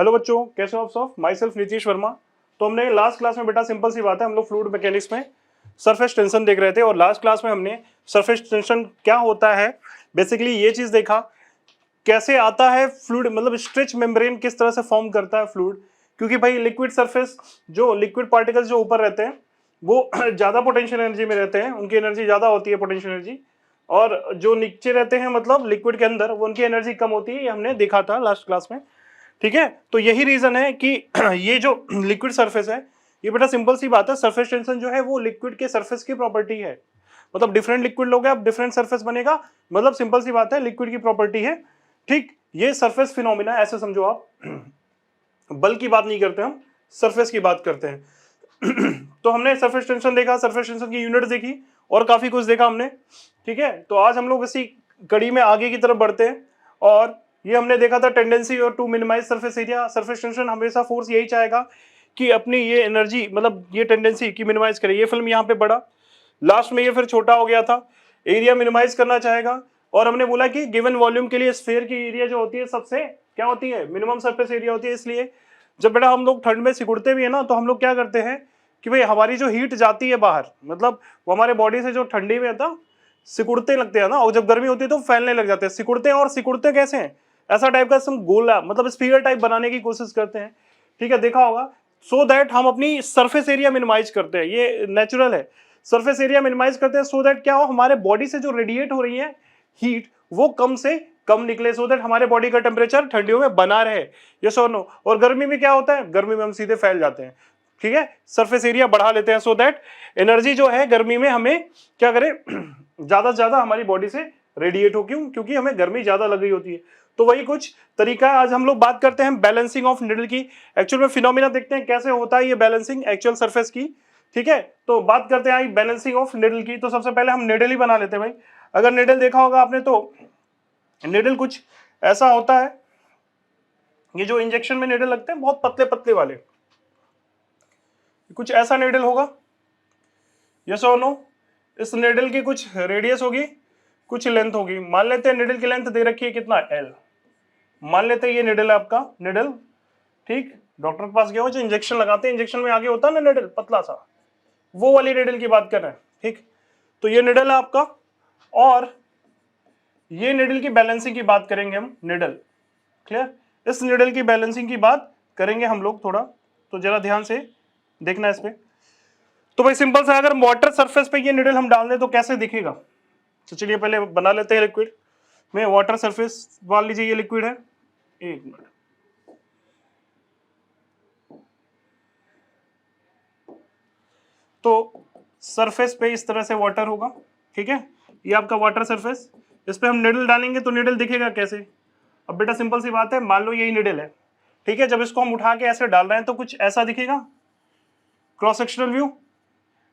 Hello बच्चों, कैसे हो आप सब? My self Nitish Verma. तो हमने लास्ट क्लास में बेटा सिंपल सी बात है, हम लोग फ्लूइड मैकेनिक्स में सरफेस टेंशन देख रहे थे और लास्ट क्लास में हमने सरफेस टेंशन क्या होता है बेसिकली ये चीज देखा, कैसे आता है फ्लूइड, मतलब स्ट्रेच मेम्ब्रेन किस तरह से फॉर्म करता है फ्लूइड। क्योंकि भाई लिक्विड सरफेस, जो लिक्विड पार्टिकल्स जो ऊपर रहते हैं वो ज्यादा पोटेंशियल एनर्जी में रहते हैं, उनकी एनर्जी ज्यादा होती है पोटेंशियल एनर्जी, और जो नीचे रहते हैं मतलब लिक्विड के अंदर वो उनकी एनर्जी कम होती है, ये हमने देखा था लास्ट क्लास में। ठीक है, तो यही रीजन है कि ये जो लिक्विड सरफेस है, ये बेटा सिंपल सी बात है, सरफेस टेंशन जो है वो लिक्विड के सरफेस की प्रॉपर्टी है। मतलब डिफरेंट लिक्विड लोगे आप डिफरेंट सरफेस बनेगा, मतलब सिंपल सी बात है लिक्विड की प्रॉपर्टी है। ठीक, ये सरफेस फिनोमिना ऐसे समझो आप, बल की बात नहीं करते हम, सरफेस की बात करते हैं। तो हमने सरफेस टेंशन देखा, सरफेस टेंशन की यूनिट देखी और काफी कुछ देखा हमने। ठीक है, तो आज हम लोग इसी कड़ी में आगे की तरफ बढ़ते हैं और ये हमने देखा था टेंडेंसी और to minimise surface area. Surface tension हमेशा फोर्स यही चाहेगा कि अपनी ये एनर्जी, मतलब ये टेंडेंसी की मिनिमाइज करे। ये फिल्म यहाँ पे बड़ा, लास्ट में ये फिर छोटा हो गया था, एरिया मिनिमाइज करना चाहेगा। और हमने बोला कि गिवन वॉल्यूम के लिए स्फीयर की एरिया जो होती है सबसे क्या होती है, मिनिमम सरफेस एरिया होती है। इसलिए जब बेटा हम लोग ठंड में सिकुड़ते भी है ना, तो हम लोग क्या करते हैं कि भाई हमारी जो हीट जाती है बाहर, मतलब वो हमारे बॉडी से जो ठंडी में था सिकुड़ते लगते हैं ना, और जब गर्मी होती है तो फैलने लग जाते हैं। सिकुड़ते हैं, और सिकुड़ते कैसे हैं, ऐसा टाइप का हम गोला मतलब स्फीयर टाइप बनाने की कोशिश करते हैं। ठीक है, देखा होगा, सो दैट हम अपनी सरफेस एरिया मिनिमाइज करते हैं, ये नेचुरल है। सरफेस एरिया मिनिमाइज करते हैं सो दैट क्या हो, हमारे बॉडी से जो रेडिएट हो रही है हीट वो कम से कम निकले, सो दैट हमारे बॉडी का टेम्परेचर ठंडियों में बना रहे। यस और नो? और गर्मी में क्या होता है, गर्मी में हम सीधे फैल जाते हैं। ठीक है, सरफेस एरिया बढ़ा लेते हैं सो दैट एनर्जी जो है गर्मी में हमें क्या करे, ज्यादा से ज्यादा हमारी बॉडी से रेडिएट हो। क्यों? क्योंकि हमें गर्मी ज्यादा लग रही होती है। तो वही कुछ तरीका है। आज हम लोग बात करते हैं बैलेंसिंग ऑफ निडल की। एक्चुअल में फिनोमिना देखते हैं कैसे होता है ये बैलेंसिंग एक्चुअल सरफेस की। ठीक है, तो बात करते हैं बैलेंसिंग ऑफ निडल की। तो सबसे पहले हम निडल ही बना लेते हैं भाई। अगर निडल देखा होगा आपने तो निडल कुछ ऐसा होता है, ये जो इंजेक्शन में निडल लगते हैं बहुत पतले पतले वाले, कुछ ऐसा निडल होगा। यस और नो? इस निडल की कुछ रेडियस होगी, कुछ लेंथ होगी। मान लेते हैं निडल की लेंथ दे रखी है कितना, एल। मान लेते हैं ये निडल है आपका, निडल। ठीक, डॉक्टर के पास गए हो, जो इंजेक्शन लगाते हैं, इंजेक्शन में आगे होता है ना निडल पतला सा, वो वाली निडल की बात कर रहे हैं। ठीक, तो ये निडल है आपका, और ये निडल की बैलेंसिंग की बात करेंगे हम। निडल क्लियर, इस निडल की बैलेंसिंग की बात करेंगे हम लोग थोड़ा, तो जरा ध्यान से देखना इस पे। तो भाई सिंपल सा, अगर वाटर सरफेस पे ये निडल हम डाल दें तो कैसे दिखेगा। तो चलिए पहले बना लेते हैं लिक्विड में वाटर सरफेस। मान लीजिए ये लिक्विड है, एक मिनट, तो सरफेस पे इस तरह से वाटर होगा। ठीक है, ये आपका वाटर सरफेस, इस पे हम निडल डालेंगे तो निडल दिखेगा कैसे। अब बेटा सिंपल सी बात है, मान लो यही निडल है। ठीक है, जब इसको हम उठा के ऐसे डाल रहे हैं तो कुछ ऐसा दिखेगा, क्रॉस सेक्शनल व्यू।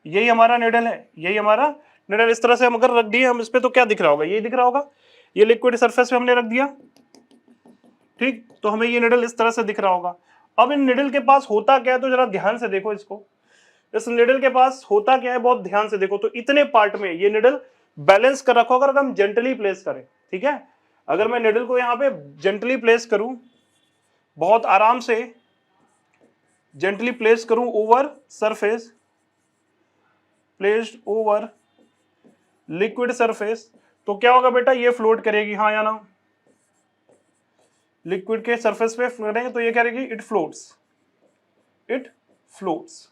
यही हमारा निडल है, यही हमारा निडल। इस तरह से हम अगर रख दिए हम इस पे तो क्या दिख रहा होगा, ये दिख रहा होगा, ये लिक्विड सरफेस पे हमने रख दिया। ठीक, तो हमें ये निडल इस तरह से दिख रहा होगा। अब इन निडल के पास होता क्या है, तो जरा ध्यान से देखो इसको। इस निडल के पास होता क्या है, बहुत ध्यान से देखो। तो इतने पार्ट में ये निडल बैलेंस कर रखा होगा अगर हम जेंटली प्लेस करें। ठीक है, अगर मैं निडल को यहाँ पे जेंटली प्लेस करूं, बहुत आराम से जेंटली प्लेस करूं over surface, placed over liquid surface, तो क्या होगा बेटा, ये फ्लोट करेगी, हाँ या ना। लिक्विड के सरफेस पे करेंगे तो ये करेगी, इट फ्लोट्स, इट फ्लोट्स।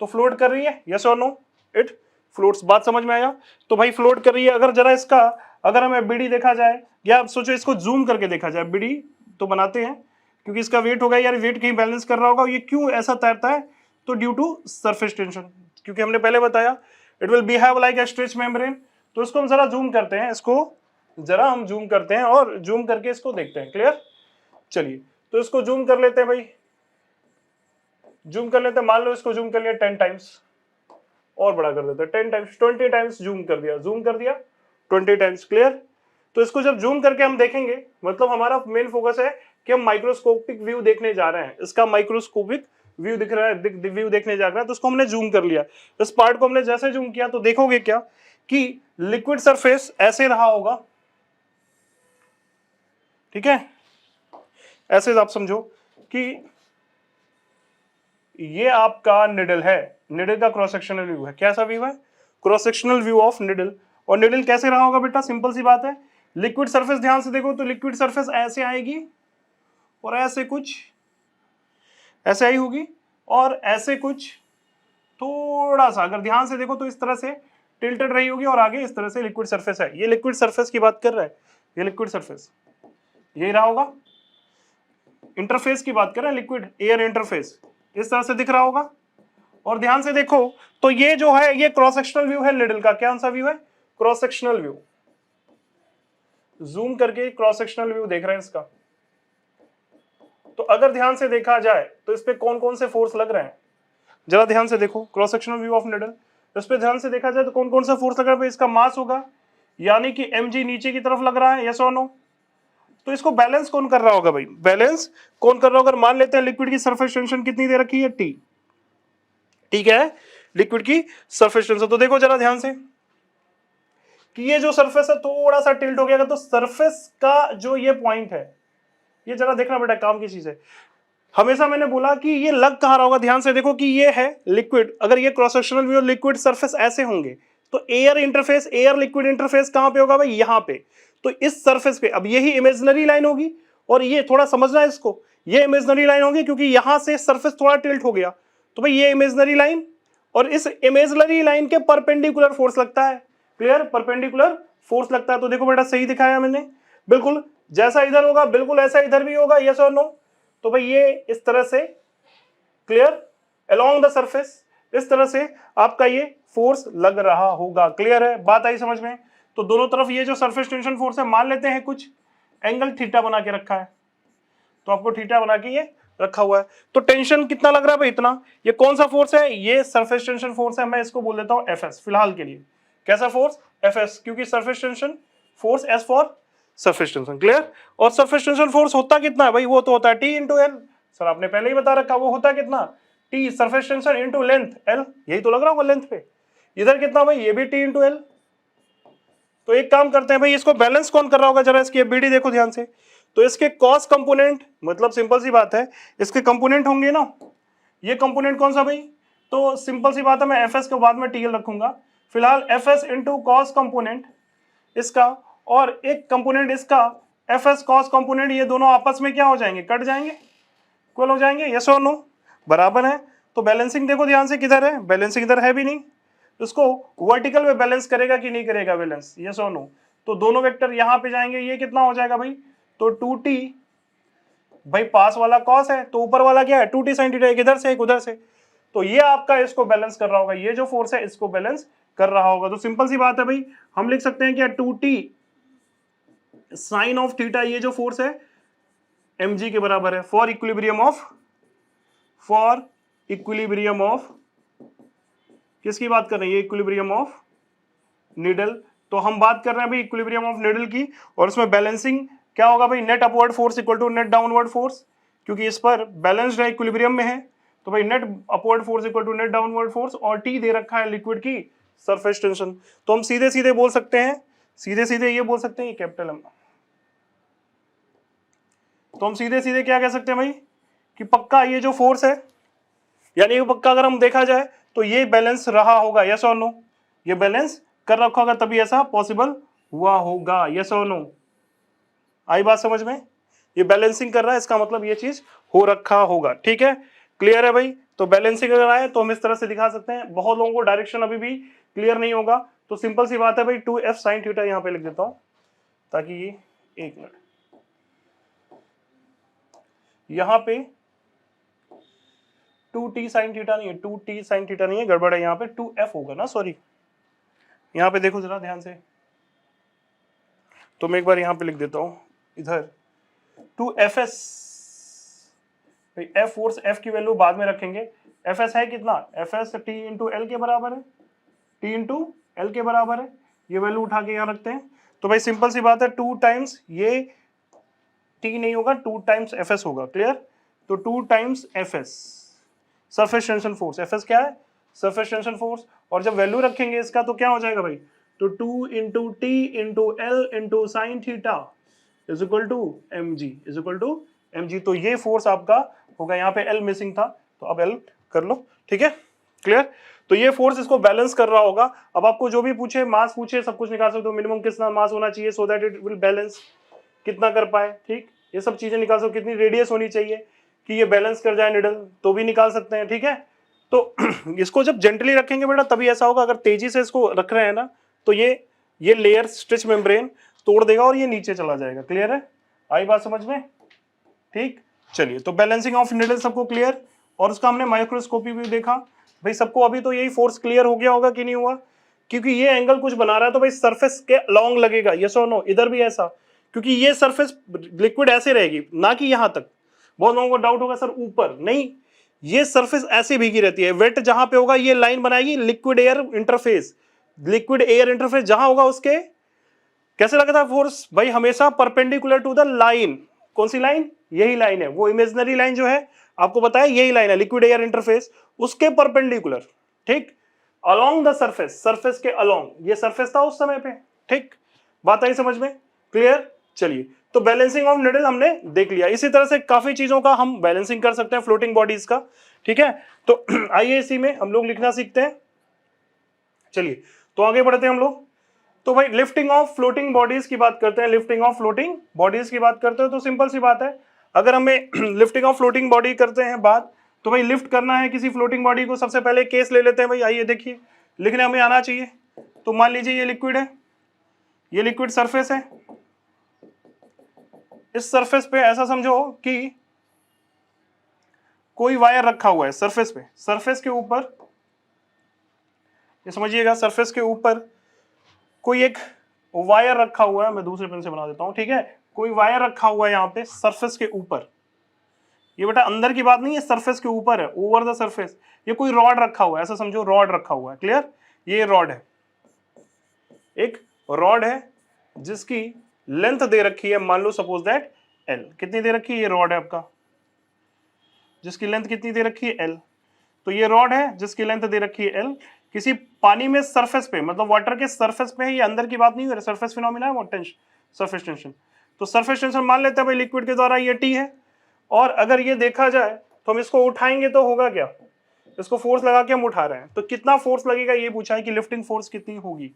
तो फ्लोट कर रही है, यस और नो, इट फ्लोट्स। बात समझ में आया? तो भाई फ्लोट कर रही है। अगर जरा इसका, अगर हमें बीडी देखा जाए, या आप सोचो इसको जूम करके देखा जाए, बीडी तो बनाते हैं क्योंकि इसका वेट होगा यार, वेट कहीं बैलेंस कर रहा होगा। ये क्यों ऐसा तैरता है, तो ड्यू टू सरफेस टेंशन, क्योंकि हमने पहले बताया it will behave like a stretch membrane. तो इसको हम जरा जूम करते हैं, इसको जरा हम जूम करते हैं और जूम करके इसको देखते हैं। क्लियर, चलिए तो इसको जूम कर लेते हैं भाई, जूम कर लेते हैं। मान लो इसको जूम कर लिया 10 टाइम्स, और बड़ा कर देते हैं 10 टाइम्स, 20 टाइम्स जूम कर दिया, जूम कर दिया 20 टाइम्स। क्लियर, तो इसको जब जूम करके हम देखेंगे, मतलब हमारा मेन फोकस है कि हम माइक्रोस्कोपिक व्यू देखने जा रहे हैं, इसका माइक्रोस्कोपिक व्यू दिख रहा है, व्यू देखने जा रहा है। तो उसको हमने जूम कर लिया, इस पार्ट को हमने जैसे जूम किया तो देखोगे क्या कि लिक्विड सरफेस ऐसे रहा होगा। ठीक है, ऐसे आप समझो कि ये आपका निडल है, निडल का क्रॉस सेक्शनल व्यू है। कैसा व्यू है? Cross sectional view of needle. और निडल कैसे रहा होगा बेटा? सिंपल सी बात है, लिक्विड सरफेस ध्यान से देखो तो लिक्विड सरफेस ऐसे आएगी और ऐसे कुछ ऐसे आई होगी और ऐसे कुछ थोड़ा सा अगर ध्यान से देखो तो इस तरह से टिल्टेड रही होगी और आगे इस तरह से लिक्विड सरफेस है। ये लिक्विड सरफेस की बात कर रहा है, ये लिक्विड सरफेस यही रहा होगा। इंटरफेस की बात कर रहे हैं, लिक्विड एयर इंटरफेस इस तरह से दिख रहा होगा। और ध्यान से देखो तो ये जो है ये क्रॉस सेक्शनल व्यू है निडल का। क्या सा व्यू है? Cross sectional view. जूम करके क्रॉस सेक्शनल व्यू देख रहे हैं इसका। तो अगर ध्यान से देखा जाए तो इस पे कौन कौन से फोर्स लग रहे हैं, जरा ध्यान से देखो। Cross sectional view of needle, इस पे ध्यान से देखा जाए तो कौन कौन सा फोर्स लग रहा है? इसका मास होगा, यानी कि mg नीचे की तरफ लग रहा है, यस और नो? तो इसको बैलेंस कौन कर रहा होगा भाई? बैलेंस कौन कर रहा होगा? अगर मान लेते हैं लिक्विड की सरफेस टेंशन कितनी दे रखी है? T। ठीक है, लिक्विड की सरफेस टेंशन। तो देखो जरा ध्यान से कि ये जो सरफेस है थोड़ा सा टिल्ट हो गया, तो सरफेस का जो ये पॉइंट है, ये जरा देखना बेटा, काम की चीज है। हमेशा मैंने बोला कि ये लग कहाँ रहा होगा? ध्यान से देखो कि ये है लिक्विड, अगर ये cross sectional view liquid surface ऐसे होंगे तो air interface, air liquid interface कहां पे होगा भाई? यहां पे। तो इस सरफेस पे अब यही इमेजिनरी लाइन होगी और ये थोड़ा समझना है इसको, ये इमेजिनरी लाइन होगी क्योंकि यहां से सरफेस थोड़ा टिल्ट हो गया। तो भाई ये इमेजिनरी लाइन और इस इमेजिनरी लाइन के परपेंडिकुलर फोर्स लगता है। क्लियर? परपेंडिकुलर फोर्स लगता है। तो देखो बेटा सही दिखाया मैंने, बिल्कुल जैसा इधर होगा बिल्कुल ऐसा इधर भी होगा, यस और नो? तो भाई ये इस तरह से, क्लियर, अलोंग द सरफेस इस तरह से आपका ये फोर्स लग रहा होगा। क्लियर है? बात आई समझ में? तो दोनों तरफ ये जो सरफेस टेंशन फोर्स है, मान लेते हैं कुछ एंगल थीटा बना के रखा है, तो आपको थीटा बना के ये रखा हुआ है। तो टेंशन कितना लग रहा है भाई? इतना। ये कौन सा फोर्स है? ये सरफेस टेंशन फोर्स है। मैं इसको बोल देता हूं एफएस फिलहाल के लिए। कैसा फोर्स? एफएस, क्योंकि surface tension force, S for surface tension. Clear? और सरफेस टेंशन फोर्स होता कितना है भाई? वो तो होता है टी इंटू एल। सर आपने पहले ही बता रखा, वो होता कितना? T surface tension into length L. यही तो लग रहा होगा लेंथ पे। इधर कितना भाई? ये भी टी इंटू एल। तो एक काम करते हैं भाई, इसको बैलेंस कौन कर रहा होगा? जरा इसकी बीडी देखो ध्यान से। तो इसके कॉस कंपोनेंट, मतलब सिंपल सी बात है, इसके कंपोनेंट होंगे ना, ये कंपोनेंट कौन सा भाई? तो सिंपल सी बात है, मैं एफ एस के बाद में टीएल रखूंगा। फिलहाल F S into cos component इसका और एक कंपोनेंट इसका, एफ एस कॉस कंपोनेंट, ये दोनों आपस में क्या हो जाएंगे? कट जाएंगे, इक्वल हो जाएंगे, यस और नो? बराबर है। तो बैलेंसिंग देखो ध्यान से, किधर है? बैलेंसिंग इधर है भी नहीं। इसको वर्टिकल में बैलेंस करेगा कि नहीं करेगा बैलेंस? यस और नो? तो दोनों वेक्टर यहां पे जाएंगे, ये कितना हो जाएगा भाई? तो 2t, भाई पास वाला कॉस है तो ऊपर वाला क्या है? 2t sin थीटा, एक इधर से एक उधर से। तो ये आपका इसको बैलेंस कर रहा होगा, ये जो फोर्स है इसको बैलेंस कर रहा होगा। तो सिंपल सी बात है भाई, हम लिख सकते हैं क्या? 2t साइन ऑफ थीटा, ये जो फोर्स है mg के बराबर है फॉर इक्विलिब्रियम ऑफ किसकी बात कर रहे हैं? ये इक्विलिब्रियम ऑफ निडल। तो हम बात कर रहे हैं भाई इक्विलिब्रियम ऑफ निडल की, और उसमें बैलेंसिंग क्या होगा भाई? Net upward force equal to net downward force, क्योंकि इस पर बैलेंस्ड है, इक्विलिब्रियम में है। तो भाई net upward force equal to net downward force, और टी दे रखा है लिक्विड की सरफेस टेंशन। तो हम सीधे सीधे बोल सकते हैं, सीधे सीधे ये बोल सकते हैं, ये कैपिटल एम। तो हम सीधे सीधे क्या कह सकते हैं भाई कि पक्का ये जो फोर्स है, यानी पक्का अगर हम देखा जाए तो ये बैलेंस रहा होगा, यस और नो? ये बैलेंस कर रखा होगा तभी ऐसा पॉसिबल हुआ होगा, यस और नो? आई बात समझ में? ये बैलेंसिंग कर रहा है, इसका मतलब ये चीज हो रखा होगा। ठीक है, क्लियर है भाई? तो बैलेंसिंग अगर आए तो हम इस तरह से दिखा सकते हैं। बहुत लोगों को डायरेक्शन अभी भी क्लियर नहीं होगा, तो सिंपल सी बात है भाई, 2f sin थीटा यहां पे लिख देता हूं, ताकि ये, एक मिनट, यहां पे 2t sin थीटा नहीं है, 2t sin थीटा नहीं है, गड़बड़ है, यहाँ पे 2f होगा ना, सॉरी। यहाँ पे देखो जरा ध्यान से, तो मैं एक बार यहाँ पे लिख देता हूँ इधर 2fs। भाई f फोर्स, f की वैल्यू बाद में रखेंगे। fs है कितना? fs t इंटू एल के बराबर है, t इंटू एल के बराबर है। ये वैल्यू उठा के यहाँ रखते हैं। तो भाई सिंपल सी बात है, 2 टाइम्स ये t नहीं होगा, 2 टाइम्स fs होगा। क्लियर? तो 2 times fs surface tension force, FS क्या है? Surface tension force. और जब वैल्यू रखेंगे इसका तो क्या हो जाएगा भाई? तो 2 into T into L into sine theta is equal to M G, is equal to M G. तो ये फोर्स आपका होगा, यहाँ पे एल मिसिंग था तो अब एल कर लो, ठीक है, क्लियर। तो ये फोर्स इसको बैलेंस कर रहा होगा। अब आपको जो भी पूछे, मास पूछे, सब कुछ निकाल सकते हो, मिनिमम कितना मास होना चाहिए so that it will balance, कितना कर पाए, ठीक, ये सब चीजें निकाल सकते हो, कितनी रेडियस होनी चाहिए कि ये बैलेंस कर जाए निडल, तो भी निकाल सकते हैं, ठीक है। तो इसको जब जेंटली रखेंगे बेटा तभी ऐसा होगा, अगर तेजी से इसको रख रहे हैं ना तो ये लेयर स्ट्रेच मेम्ब्रेन तोड़ देगा और ये नीचे चला जाएगा, क्लियर है, आई बात समझ में, ठीक। चलिए, तो बैलेंसिंग ऑफ निडल सबको क्लियर, और उसका हमने माइक्रोस्कोपी भी देखा भाई, सबको अभी तो यही फोर्स क्लियर हो गया होगा कि नहीं हुआ, क्योंकि ये एंगल कुछ बना रहा है तो भाई सरफेस के अलोंग लगेगा, यस और नो, इधर भी ऐसा, क्योंकि ये सरफेस लिक्विड ऐसे रहेगी ना कि यहां तक, बहुत लोगों को डाउट होगा सर ऊपर नहीं, ये सरफेस ऐसे भीगी रहती है, वेट जहां पे होगा ये लाइन बनाएगी liquid air interface, liquid air interface जहां होगा उसके कैसे लगता है फोर्स भाई, हमेशा परपेंडिकुलर टू द लाइन, कौन सी लाइन, यही लाइन है, वो इमेजिनरी लाइन जो है आपको बताया यही लाइन है, लिक्विड एयर इंटरफेस, उसके परपेंडिकुलर, ठीक, अलोंग द सरफेस, सरफेस के अलोंग, ये सरफेस था उस समय पे, ठीक, बात आई समझ में, क्लियर। चलिए, तो बैलेंसिंग ऑफ निडल हमने देख लिया, इसी तरह से काफी चीजों का हम बैलेंसिंग कर सकते हैं फ्लोटिंग बॉडीज का, ठीक है। तो आइए इसी में हम लोग लिखना सीखते हैं, चलिए तो आगे बढ़ते हैं हम लोग। तो भाई लिफ्टिंग ऑफ फ्लोटिंग बॉडीज की बात करते हैं, लिफ्टिंग ऑफ फ्लोटिंग बॉडीज की बात करते हैं तो सिंपल सी बात है, अगर हमें लिफ्टिंग ऑफ फ्लोटिंग बॉडी करते हैं बात, तो भाई लिफ्ट करना है किसी फ्लोटिंग बॉडी को, सबसे पहले केस ले लेते हैं भाई, आइए देखिए, लिखने हमें आना चाहिए। तो मान लीजिए ये लिक्विड है, ये लिक्विड सरफेस है, इस सरफेस पे ऐसा समझो कि कोई वायर रखा हुआ है सरफेस पे, सरफेस के ऊपर, ये समझिएगा सरफेस के ऊपर कोई एक वायर रखा हुआ है, मैं दूसरे पेन से बना देता हूं, ठीक है, कोई वायर रखा हुआ है यहाँ पे सरफेस के ऊपर, ये बेटा अंदर की बात नहीं है, सरफेस के ऊपर है, ओवर द सरफेस, ये कोई रॉड रखा हुआ है, ऐसा समझो रॉड रखा हुआ है, क्लियर, ये रॉड है, एक रॉड है जिसकी लेंथ दे रखी है, मान लो सपोज दैट एल, कितनी दे रखी है, ये रॉड है आपका जिसकी लेंथ कितनी दे रखी है एल, तो ये रॉड है जिसकी लेंथ दे रखी है एल, किसी पानी में सरफेस पे, मतलब वाटर के सरफेस पे है, ये अंदर की बात नहीं हो रही, सरफेस फिनोमिना है वो टेंशन, सरफेस टेंशन, तो सरफेस टेंशन मान लेते हैं भाई लिक्विड के द्वारा ये टी है, और अगर ये देखा जाए तो हम इसको उठाएंगे तो होगा क्या, इसको फोर्स लगा के हम उठा रहे हैं, तो कितना फोर्स लगेगा ये पूछा है कि लिफ्टिंग फोर्स कितनी होगी,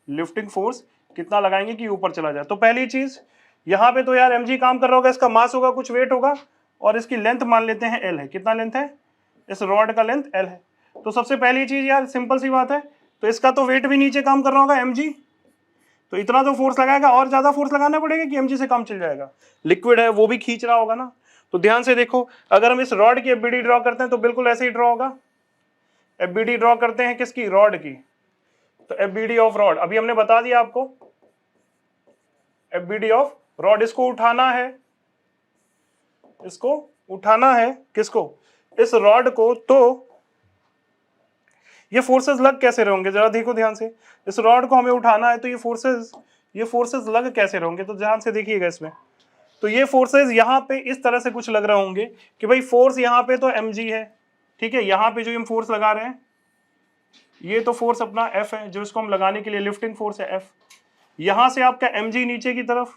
लिफ्टिंग फोर्स कितना लगाएंगे कि ऊपर चला जाए। तो पहली चीज यहाँ पे तो यार mg काम कर रहा होगा, इसका मास होगा, कुछ वेट होगा, और इसकी लेंथ मान लेते हैं l है, कितना लेंथ है, इस रॉड का लेंथ l है, तो सबसे पहली चीज यार सिंपल सी बात है, तो इसका तो वेट भी नीचे काम कर रहा होगा mg, तो इतना तो फोर्स लगाएगा, और ज्यादा फोर्स लगाना पड़ेगा कि mg से काम चल जाएगा, लिक्विड है वो भी खींच रहा होगा ना। तो ध्यान से देखो, अगर हम इस रॉड की एफबीडी ड्रॉ करते हैं तो बिल्कुल ऐसे ही ड्रॉ होगा, एफबीडी ड्रॉ करते हैं किसकी, रॉड की, तो एफबीडी ऑफ रॉड अभी हमने बता दिया आपको, एफबीडी ऑफ रॉड, इसको उठाना है, इसको उठाना है किसको, इस रॉड को, तो ये फोर्सेस लग कैसे रहेंगे जरा देखो ध्यान से, इस रॉड को हमें उठाना है तो ये फोर्सेस लग कैसे रहेंगे, तो ध्यान से देखिएगा इसमें, तो ये फोर्सेस यहाँ पे इस तरह से कुछ लग रहे होंगे कि भाई फोर्स यहाँ पे तो mg है, ठीक है, यहाँ पे जो हम फोर्स लगा रहे हैं ये तो फोर्स अपना F है, जो इसको हम लगाने के लिए लिफ्टिंग फोर्स है F, यहां से आपका mg नीचे की तरफ,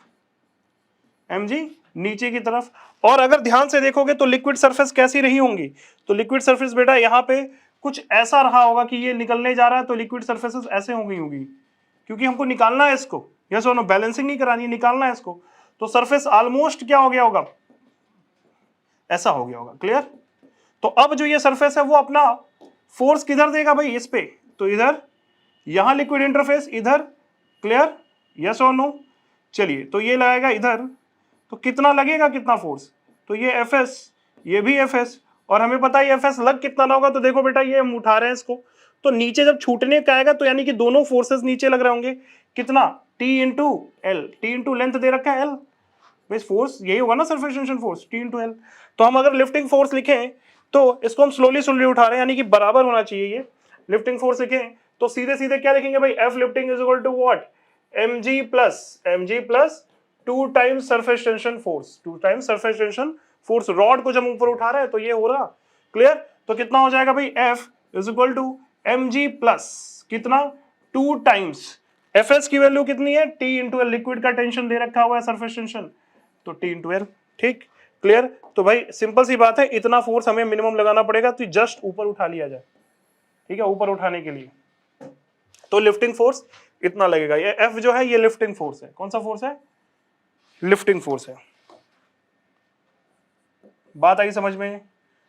mg नीचे की तरफ, और अगर ध्यान से देखोगे तो लिक्विड सरफेस कैसी रही होंगी, तो लिक्विड सरफेस बेटा यहाँ पे कुछ ऐसा रहा होगा कि ये निकलने जा रहा है, तो लिक्विड सरफेसेस ऐसे हो गई होंगी, क्योंकि हमको निकालना है इसको, यस और नो, बैलेंसिंग नहीं करानी है, निकालना है इसको, तो सरफेस ऑलमोस्ट क्या हो गया होगा, ऐसा हो गया होगा, क्लियर। तो अब जो ये सरफेस है वो अपना फोर्स किधर देगा भाई, इस पे, तो इधर, यहां लिक्विड इंटरफेस इधर, क्लियर, यस और नो। चलिए, तो ये लगाएगा इधर, तो कितना लगेगा, कितना फोर्स, तो ये Fs, ये भी Fs, और हमें पता है Fs लग कितना ना होगा, तो देखो बेटा ये हम उठा रहे हैं इसको, तो नीचे जब छूटने का आएगा तो यानी कि दोनों फोर्सेस नीचे लग रहे होंगे, कितना, T into L, T into length दे रखा है L, बेस फोर्स यही होगा ना surface tension force, T into L. तो हम अगर लिफ्टिंग फोर्स लिखें तो इसको हम स्लोली उठा रहे हैं, यानी कि बराबर होना चाहिए, ये लिफ्टिंग फोर्स लिखें तो सीधे सीधे क्या लिखेंगे भाई, F lifting is equal to what, mg plus 2 times surface tension force, 2 times surface tension force, rod को जब ऊपर उठा रहे हैं तो ये हो रहा, क्लियर। तो कितना हो जाएगा भाई, F is equal to mg plus कितना, 2 टाइम्स, Fs की वैल्यू कितनी है, T इंटू एल, लिक्विड का टेंशन दे रखा हुआ है सरफेस टेंशन, तो T इंटू एल, ठीक। क्लियर? तो भाई सिंपल सी बात है, इतना फोर्स हमें मिनिमम लगाना पड़ेगा, तो जस्ट ऊपर उठा लिया जाए, ठीक है, ऊपर उठाने के लिए तो लिफ्टिंग फोर्स इतना लगेगा। ये एफ जो है ये लिफ्टिंग फोर्स है। कौन सा फोर्स है? लिफ्टिंग फोर्स है। बात आई समझ में?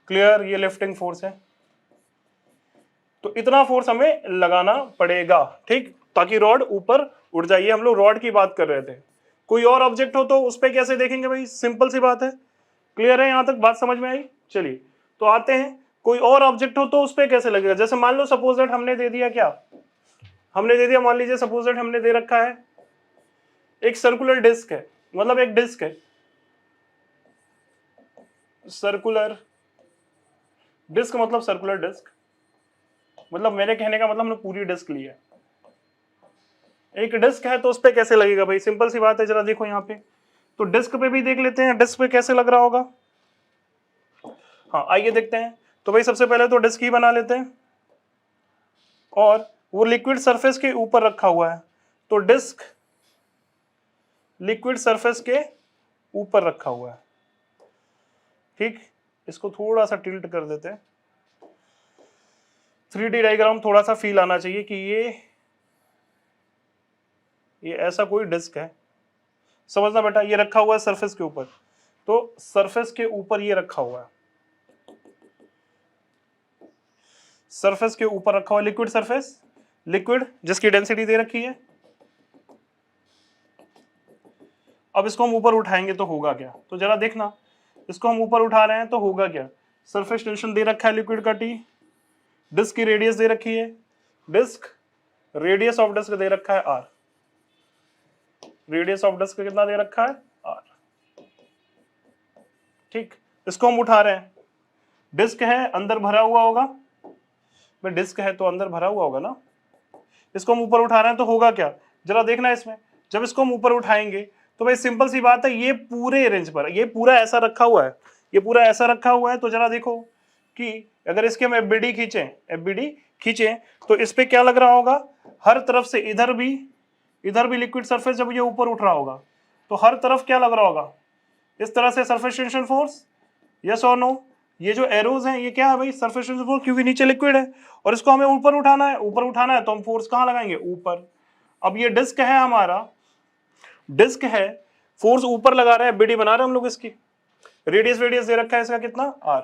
क्लियर? ये लिफ्टिंग फोर्स है, तो इतना फोर्स हमें लगाना पड़ेगा, ठीक, ताकि रॉड ऊपर उठ जाइए। हम लोग रॉड की बात कर रहे थे। कोई और ऑब्जेक्ट हो तो उस पर कैसे देखेंगे भाई? सिंपल सी बात है। क्लियर है? यहां तक बात समझ में आई? चलिए तो आते हैं, कोई और ऑब्जेक्ट हो तो उस पर कैसे लगेगा? जैसे मान लो सपोज दैट हमने दे दिया, क्या हमने दे दिया, मान लीजिए सपोज दैट हमने दे रखा है एक सर्कुलर डिस्क है, मतलब एक डिस्क है, सर्कुलर डिस्क मतलब सर्कुलर डिस्क, मतलब मेरे कहने का मतलब हमने पूरी डिस्क ली है। एक डिस्क है तो उस पर कैसे लगेगा भाई? सिंपल सी बात है, जरा देखो यहाँ पे, तो डिस्क पे भी देख लेते हैं डिस्क पे कैसे लग रहा होगा। हाँ आइए देखते हैं। तो भाई सबसे पहले तो डिस्क ही बना लेते हैं, और वो लिक्विड सरफेस के ऊपर रखा हुआ है, तो डिस्क लिक्विड सरफेस के ऊपर रखा हुआ है, ठीक। इसको थोड़ा सा टिल्ट कर देते हैं, 3D डायग्राम थोड़ा सा फील आना चाहिए कि ये ऐसा कोई डिस्क है, समझना बेटा। ये रखा हुआ है सरफेस के ऊपर, तो सरफेस के ऊपर ये रखा हुआ है, सरफेस के ऊपर रखा हुआ है लिक्विड सरफेस, लिक्विड जिसकी डेंसिटी दे रखी है। अब इसको हम ऊपर उठाएंगे तो होगा क्या? तो जरा देखना, इसको हम ऊपर उठा रहे हैं तो होगा क्या? सरफेस टेंशन दे रखा है लिक्विड का T, डिस्क की रेडियस दे रखी है, डिस्क रेडियस ऑफ डिस्क दे रखा है R, रेडियस ऑफ डिस्क कितना दे रखा है? R, ठीक। इसको हम उठा रहे हैं, डिस्क है अंदर भरा हुआ होगा, भाई डिस्क है तो अंदर भरा हुआ होगा ना। इसको हम ऊपर उठा रहे हैं तो होगा क्या? जरा देखना इसमें, जब इसको हम ऊपर उठाएंगे तो भाई सिंपल सी बात है, ये पूरे रेंज पर, ये पूरा ऐसा रखा हुआ है, ये पूरा ऐसा रखा हुआ है, तो जरा देखो कि अगर इसके हम एफबीडी खींचें तो इस पे क्या लग रहा होगा? हर तरफ से, इधर भी लिक्विड सरफेस जब ये ऊपर उठ रहा होगा तो हर तरफ क्या लग रहा होगा? इस तरह से सरफेस टेंशन फोर्स, यस और नो? ये जो एरोज हैं ये क्या है भाई? सरफेस टेंशन फोर्स, क्योंकि नीचे लिक्विड है और इसको हमें ऊपर उठाना है, तो हम फोर्स कहाँ लगाएंगे? ऊपर। अब ये डिस्क है हमारा, डिस्क है, फोर्स ऊपर लगा रहे हैं, एफबीडी बना रहे हैं हम लोग इसकी, रेडियस दे रखा है इसका कितना? R,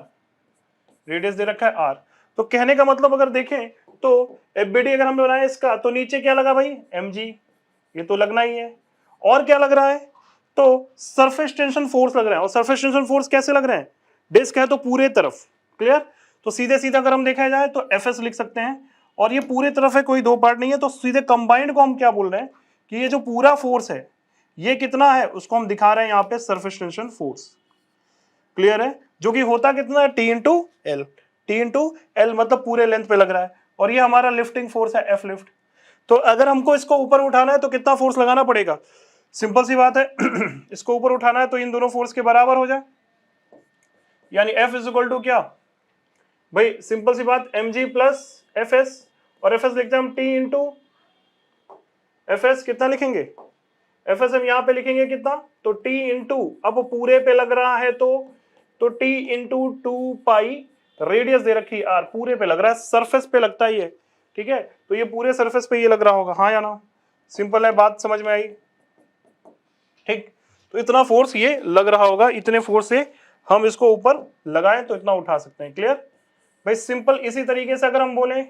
रेडियस दे रखा है R। तो कहने का मतलब अगर देखें तो एफबीडी अगर हम बनाए इसका, तो नीचे क्या लगा भाई? mg, ये तो लगना ही है। और क्या लग रहा है? तो सरफेस टेंशन फोर्स लग रहा है, और सरफेस टेंशन फोर्स कैसे लग रहे हैं? डिस्क है तो पूरे तरफ, क्लियर? तो सीधे सीधा अगर हम देखा जाए तो एफएस लिख सकते हैं, और ये पूरे तरफ है, कोई दो पार्ट नहीं है, तो सीधे कंबाइंड को हम क्या बोल रहे हैं कि ये जो पूरा फोर्स है ये कितना है, उसको हम दिखा रहे हैं यहाँ पे सरफेस टेंशन फोर्स। क्लियर है? जो कि होता कितना है? T into L, T into L मतलब पूरे लेंथ पे लग रहा है, और ये हमारा लिफ्टिंग फोर्स है, एफ लिफ्ट। तो अगर हमको इसको ऊपर उठाना है तो कितना फोर्स लगाना पड़ेगा? सिंपल सी बात है इसको ऊपर उठाना है तो इन दोनों फोर्स के बराबर हो जाए, यानी F इज इक्वल टू क्या भाई? सिंपल सी बात, mg प्लस एफ एस, और एफ एस लिखते हैं हम T इंटू एफ एस, कितना लिखेंगे? एफ एस हम यहाँ पे लिखेंगे कितना? तो T इंटू, अब पूरे पे लग रहा है तो T इंटू 2 पाई, रेडियस दे रखी R, पूरे पे लग रहा है, सरफेस पे लगता है ये, ठीक है, तो ये पूरे सरफेस पे ये लग रहा होगा, हाँ या ना? सिंपल है, बात समझ में आई? ठीक, तो इतना फोर्स ये लग रहा होगा, इतने फोर्स से हम इसको ऊपर लगाएं तो इतना उठा सकते हैं। क्लियर भाई? सिंपल इसी तरीके से अगर हम बोले,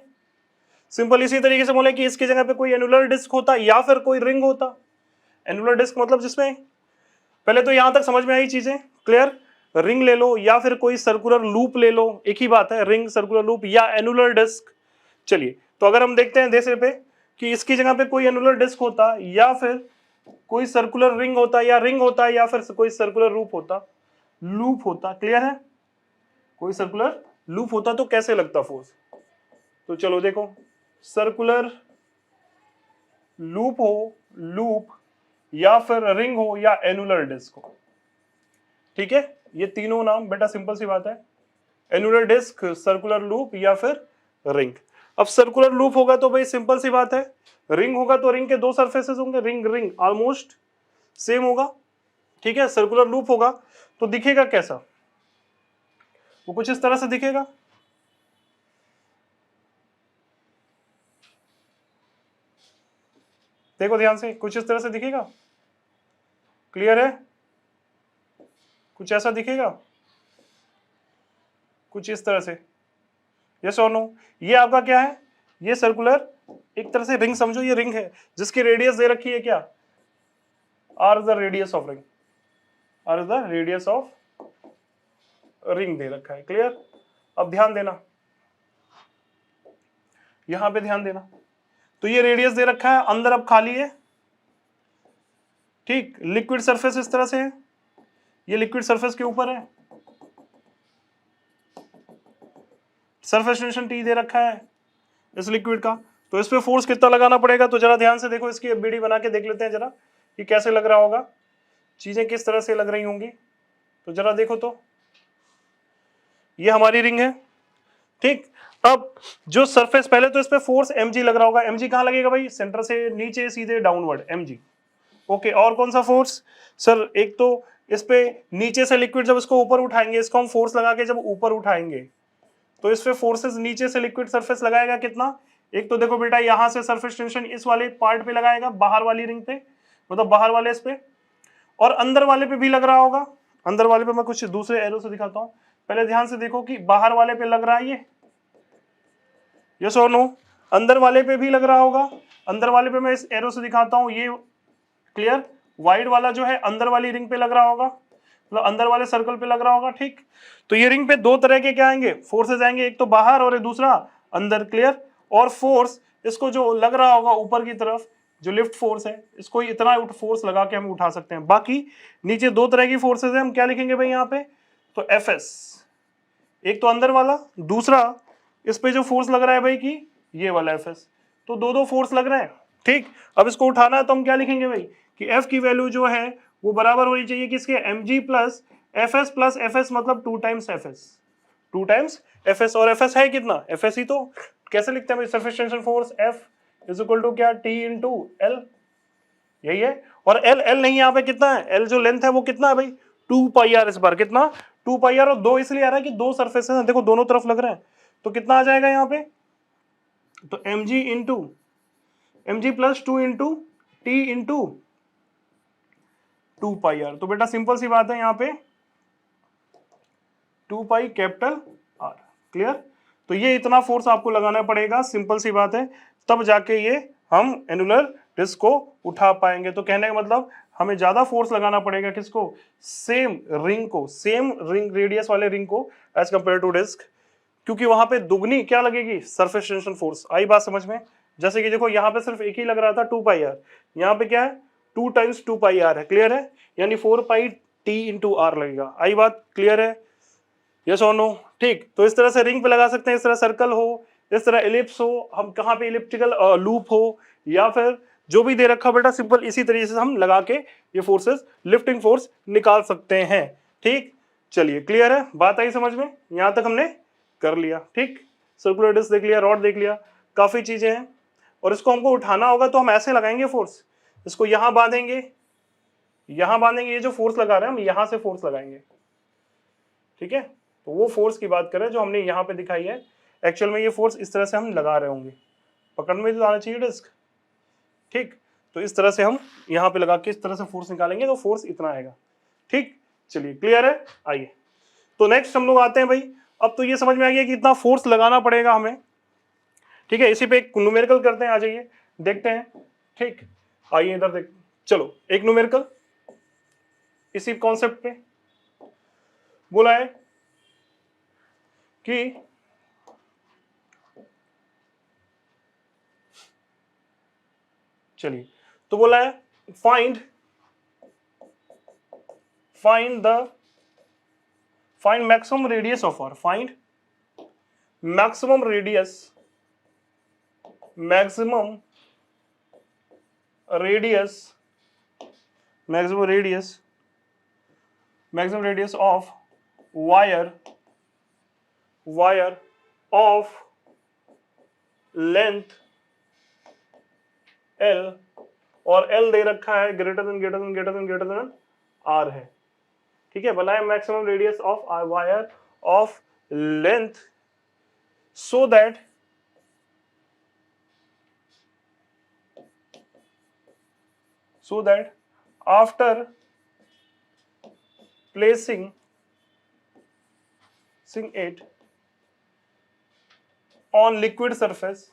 सिंपल इसी तरीके से बोले कि इसकी जगह पे कोई एनुलर डिस्क होता या फिर कोई रिंग होता, एनुलर डिस्क मतलब जिसमें, पहले तो यहां तक समझ में आई चीजें, क्लियर? रिंग ले लो या फिर कोई सर्कुलर लूप ले लो, एक ही बात है, रिंग, सर्कुलर लूप या एनुलर डिस्क। चलिए तो अगर हम देखते हैं जैसे पे कि इसकी जगह पे कोई एनुलर डिस्क होता या फिर कोई सर्कुलर रिंग होता, या रिंग होता या फिर कोई सर्कुलर लूप होता, क्लियर है? कोई सर्कुलर लूप होता तो कैसे लगता फोर्स? तो चलो देखो, सर्कुलर लूप या फिर रिंग हो या एनुलर डिस्क हो, ठीक है, ये तीनों नाम बेटा सिंपल सी बात है, एनुलर डिस्क, सर्कुलर लूप या फिर रिंग। अब सर्कुलर लूप होगा तो भाई सिंपल सी बात है, रिंग होगा तो रिंग के दो सरफेसेस होंगे, रिंग ऑलमोस्ट सेम होगा, ठीक है। सर्कुलर लूप होगा तो दिखेगा कैसा, वो कुछ इस तरह से दिखेगा। देखो ध्यान से, कुछ इस तरह से दिखेगा, क्लियर है, कुछ ऐसा दिखेगा, कुछ इस तरह से, यस और नो। ये आपका क्या है, ये सर्कुलर एक तरह से रिंग समझो, ये रिंग है जिसकी रेडियस दे रखी है क्या, R is the radius of ring, R is the radius of ring दे रखा है, क्लियर। अब ध्यान देना, यहां पे ध्यान देना, तो ये रेडियस दे रखा है, अंदर अब खाली है, ठीक। लिक्विड सरफेस इस तरह से है, ये लिक्विड सरफेस के ऊपर है, सरफेस टेंशन टी दे रखा है इस लिक्विड का, तो इस पे फोर्स कितना लगाना पड़ेगा, तो जरा ध्यान से देखो, इसकी एबीडी बना के देख लेते हैं जरा कि कैसे लग रहा होगा, चीजें किस तरह से लग रही होंगी। तो जरा देखो, तो ये हमारी रिंग है, ठीक। अब जो सरफेस, पहले तो इस पे फोर्स mg लग रहा होगा, mg कहां लगेगा भाई, सेंटर से नीचे सीधे डाउनवर्ड mg, ओके। और कौन सा फोर्स सर, एक तो इस पे नीचे से लिक्विड जब इसको ऊपर उठाएंगे, इसको हम फोर्स लगा के जब ऊपर उठाएंगे तो इस पे फोर्सेस नीचे से लिक्विड सरफेस लगाएगा कितना, एक तो देखो बेटा यहां से सरफेस टेंशन इस वाले पार्ट पे लगाएगा, बाहर वाली रिंग पे, मतलब बाहर वाले इस पे, और अंदर वाले पे भी लग रहा होगा। अंदर वाले पे मैं कुछ दूसरे एरो से दिखाता हूं, पहले ध्यान से देखो कि बाहर वाले पे लग रहा है ये, यस और नो, अंदर वाले पे भी लग रहा होगा। अंदर वाले पे मैं इस एरो से दिखाता हूं, ये क्लियर, वाइड वाला जो है अंदर वाली रिंग पे लग रहा होगा, मतलब अंदर वाले सर्कल पे लग रहा होगा, ठीक। तो ये रिंग पे दो तरह के क्या आएंगे, फोर्सेस आएंगे, एक तो बाहर और दूसरा अंदर, क्लियर। और फोर्स, इसको जो लग रहा होगा ऊपर की तरफ, जो लिफ्ट फोर्स है, इसको इतना फोर्स लगा के हम उठा सकते हैं। बाकी नीचे दो तरह की फोर्सेस है, हम क्या लिखेंगे भाई यहाँ पे, तो एफ एस, एक तो अंदर वाला, दूसरा इस पे जो फोर्स लग रहा है भाई की ये वाला एफ एस, तो दो दो फोर्स लग रहे हैं, ठीक। अब इसको उठाना है तो हम क्या लिखेंगे भाई कि एफ की वैल्यू जो है वो बराबर होनी चाहिए किसके, M G plus F S मतलब 2 times F S, 2 times F S. और एफ एस है कितना, एफ एस ही तो, कैसे लिखते हैं भाई, surface tension force F is equal to क्या, टी इंटू एल, यही है। और एल, एल नहीं यहाँ पे कितना है, एल जो लेंथ है वो कितना है भाई, 2 पाई आर, इस बार कितना, 2 पाई आर, और दो इसलिए आ रहा है कि दो सरफेसेस हैं, देखो दोनों तरफ लग रहा है, तो कितना आ जाएगा यहाँ पे, तो M G into M G plus 2 into T into 2 pi R. तो बेटा सिंपल सी बात है यहाँ पे 2 पाई कैपिटल आर, क्लियर। तो ये इतना फोर्स आपको लगाना पड़ेगा, सिंपल सी बात है, तब जाके ये हम एनुलर डिस्क को उठा पाएंगे। तो कहने का मतलब हमें ज्यादा फोर्स लगाना पड़ेगा किसको, सेम रिंग को, सेम रिंग रेडियस वाले रिंग को एज कंपेयर टू डिस्क, क्योंकि वहां पे दुगनी क्या लगेगी, सरफेस टेंशन फोर्स। आई बात समझ में, जैसे कि देखो यहाँ पे सिर्फ एक ही लग रहा था 2 पाई आर, यहाँ पे क्या है 2 टाइम्स 2 पाई आर है, क्लियर है, यानी 4 पाई टी इंटू आर लगेगा। आई बात क्लियर है, यस और नो, ठीक। तो इस तरह से रिंग पे लगा सकते हैं, इस तरह सर्कल हो, इस तरह एलिप्स हो, हम कहाँ पे इलिप्टिकल लूप हो, या फिर जो भी दे रखा बेटा, सिंपल इसी तरीके से हम लगा के ये फोर्सेस, लिफ्टिंग फोर्स निकाल सकते हैं, ठीक। चलिए क्लियर है, बात आई समझ में, यहां तक हमने कर लिया, ठीक। सर्कुलर डिस्क देख लिया, रॉड देख लिया, काफी चीजें हैं। और इसको हमको उठाना होगा तो हम ऐसे लगाएंगे फोर्स, इसको यहां बांधेंगे, यहां बांधेंगे, ये जो फोर्स लगा रहे हैं हम यहां से फोर्स लगाएंगे, ठीक है। तो वो फोर्स की बात करें जो हमने यहाँ पे दिखाई है, एक्चुअल में ये फोर्स इस तरह से हम लगा रहे होंगे, पकड़ में तो आना चाहिए डिस्क, ठीक। तो इस तरह से हम यहाँ पे लगा के इस तरह से फोर्स निकालेंगे तो फोर्स इतना आएगा, ठीक। चलिए क्लियर है, आइए तो नेक्स्ट हम लोग आते हैं भाई, अब तो ये समझ में आ गया कि इतना फोर्स लगाना पड़ेगा हमें, ठीक है। इसी पे एक न्यूमेरिकल करते हैं, आ जाइए देखते हैं, ठीक। आइए इधर देख, चलो एक न्यूमेरिकल इसी कॉन्सेप्ट पे बोला है कि चलिए, तो बोला है find maximum radius of R, find maximum radius maximum radius of wire of length L, और L दे रखा है ग्रेटर देन R है, ठीक है, बनाए maximum radius of wire of length so that after placing it on liquid surface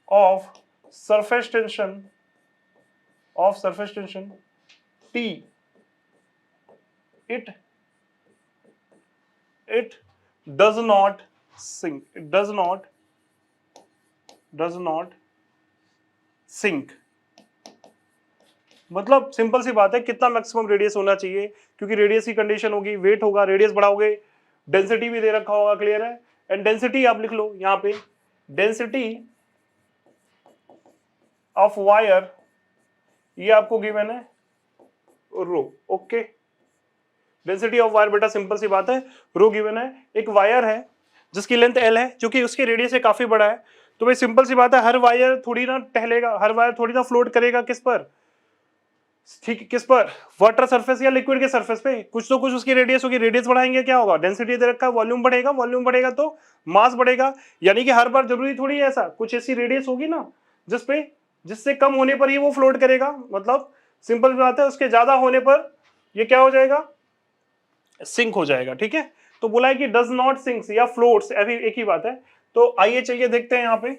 of surface tension T, it does not sink. मतलब simple सी बात है, कितना मैक्सिमम रेडियस होना चाहिए, क्योंकि रेडियस की कंडीशन होगी, वेट होगा, रेडियस बढ़ाओगे, डेंसिटी भी दे रखा होगा, क्लियर है। एंड डेंसिटी आप लिख लो यहां पे, डेंसिटी ऑफ वायर, ये आपको गिवन है रो, ओके। डेंसिटी ऑफ वायर बेटा सिंपल सी बात है, रो गिवन है। एक वायर है जिसकी लेंथ एल है, जो कि उसकी रेडियस से काफी बड़ा है, तो भाई सिंपल सी बात है, हर वायर थोड़ी ना टहलेगा, हर वायर थोड़ी ना फ्लोट करेगा, किस पर, ठीक, किस पर, वाटर सरफेस या लिक्विड के सरफेस पे, कुछ तो कुछ उसकी रेडियस होगी, रेडियस बढ़ाएंगे क्या होगा, डेंसिटी दे रखा है, वॉल्यूम बढ़ेगा, वॉल्यूम बढ़ेगा तो मास बढ़ेगा, यानी कि हर बार जरूरी थोड़ी है ऐसा, कुछ ऐसी रेडियस होगी ना जिससे कम होने पर ही वो फ्लोट करेगा, मतलब सिंपल बात है, उसके ज्यादा होने पर ये क्या हो जाएगा, सिंक हो जाएगा, ठीक है। तो बोला है कि डज नॉट सिंक्स या फ्लोट्स, अभी एक ही बात है। तो आइए चलिए देखते हैं यहाँ पे,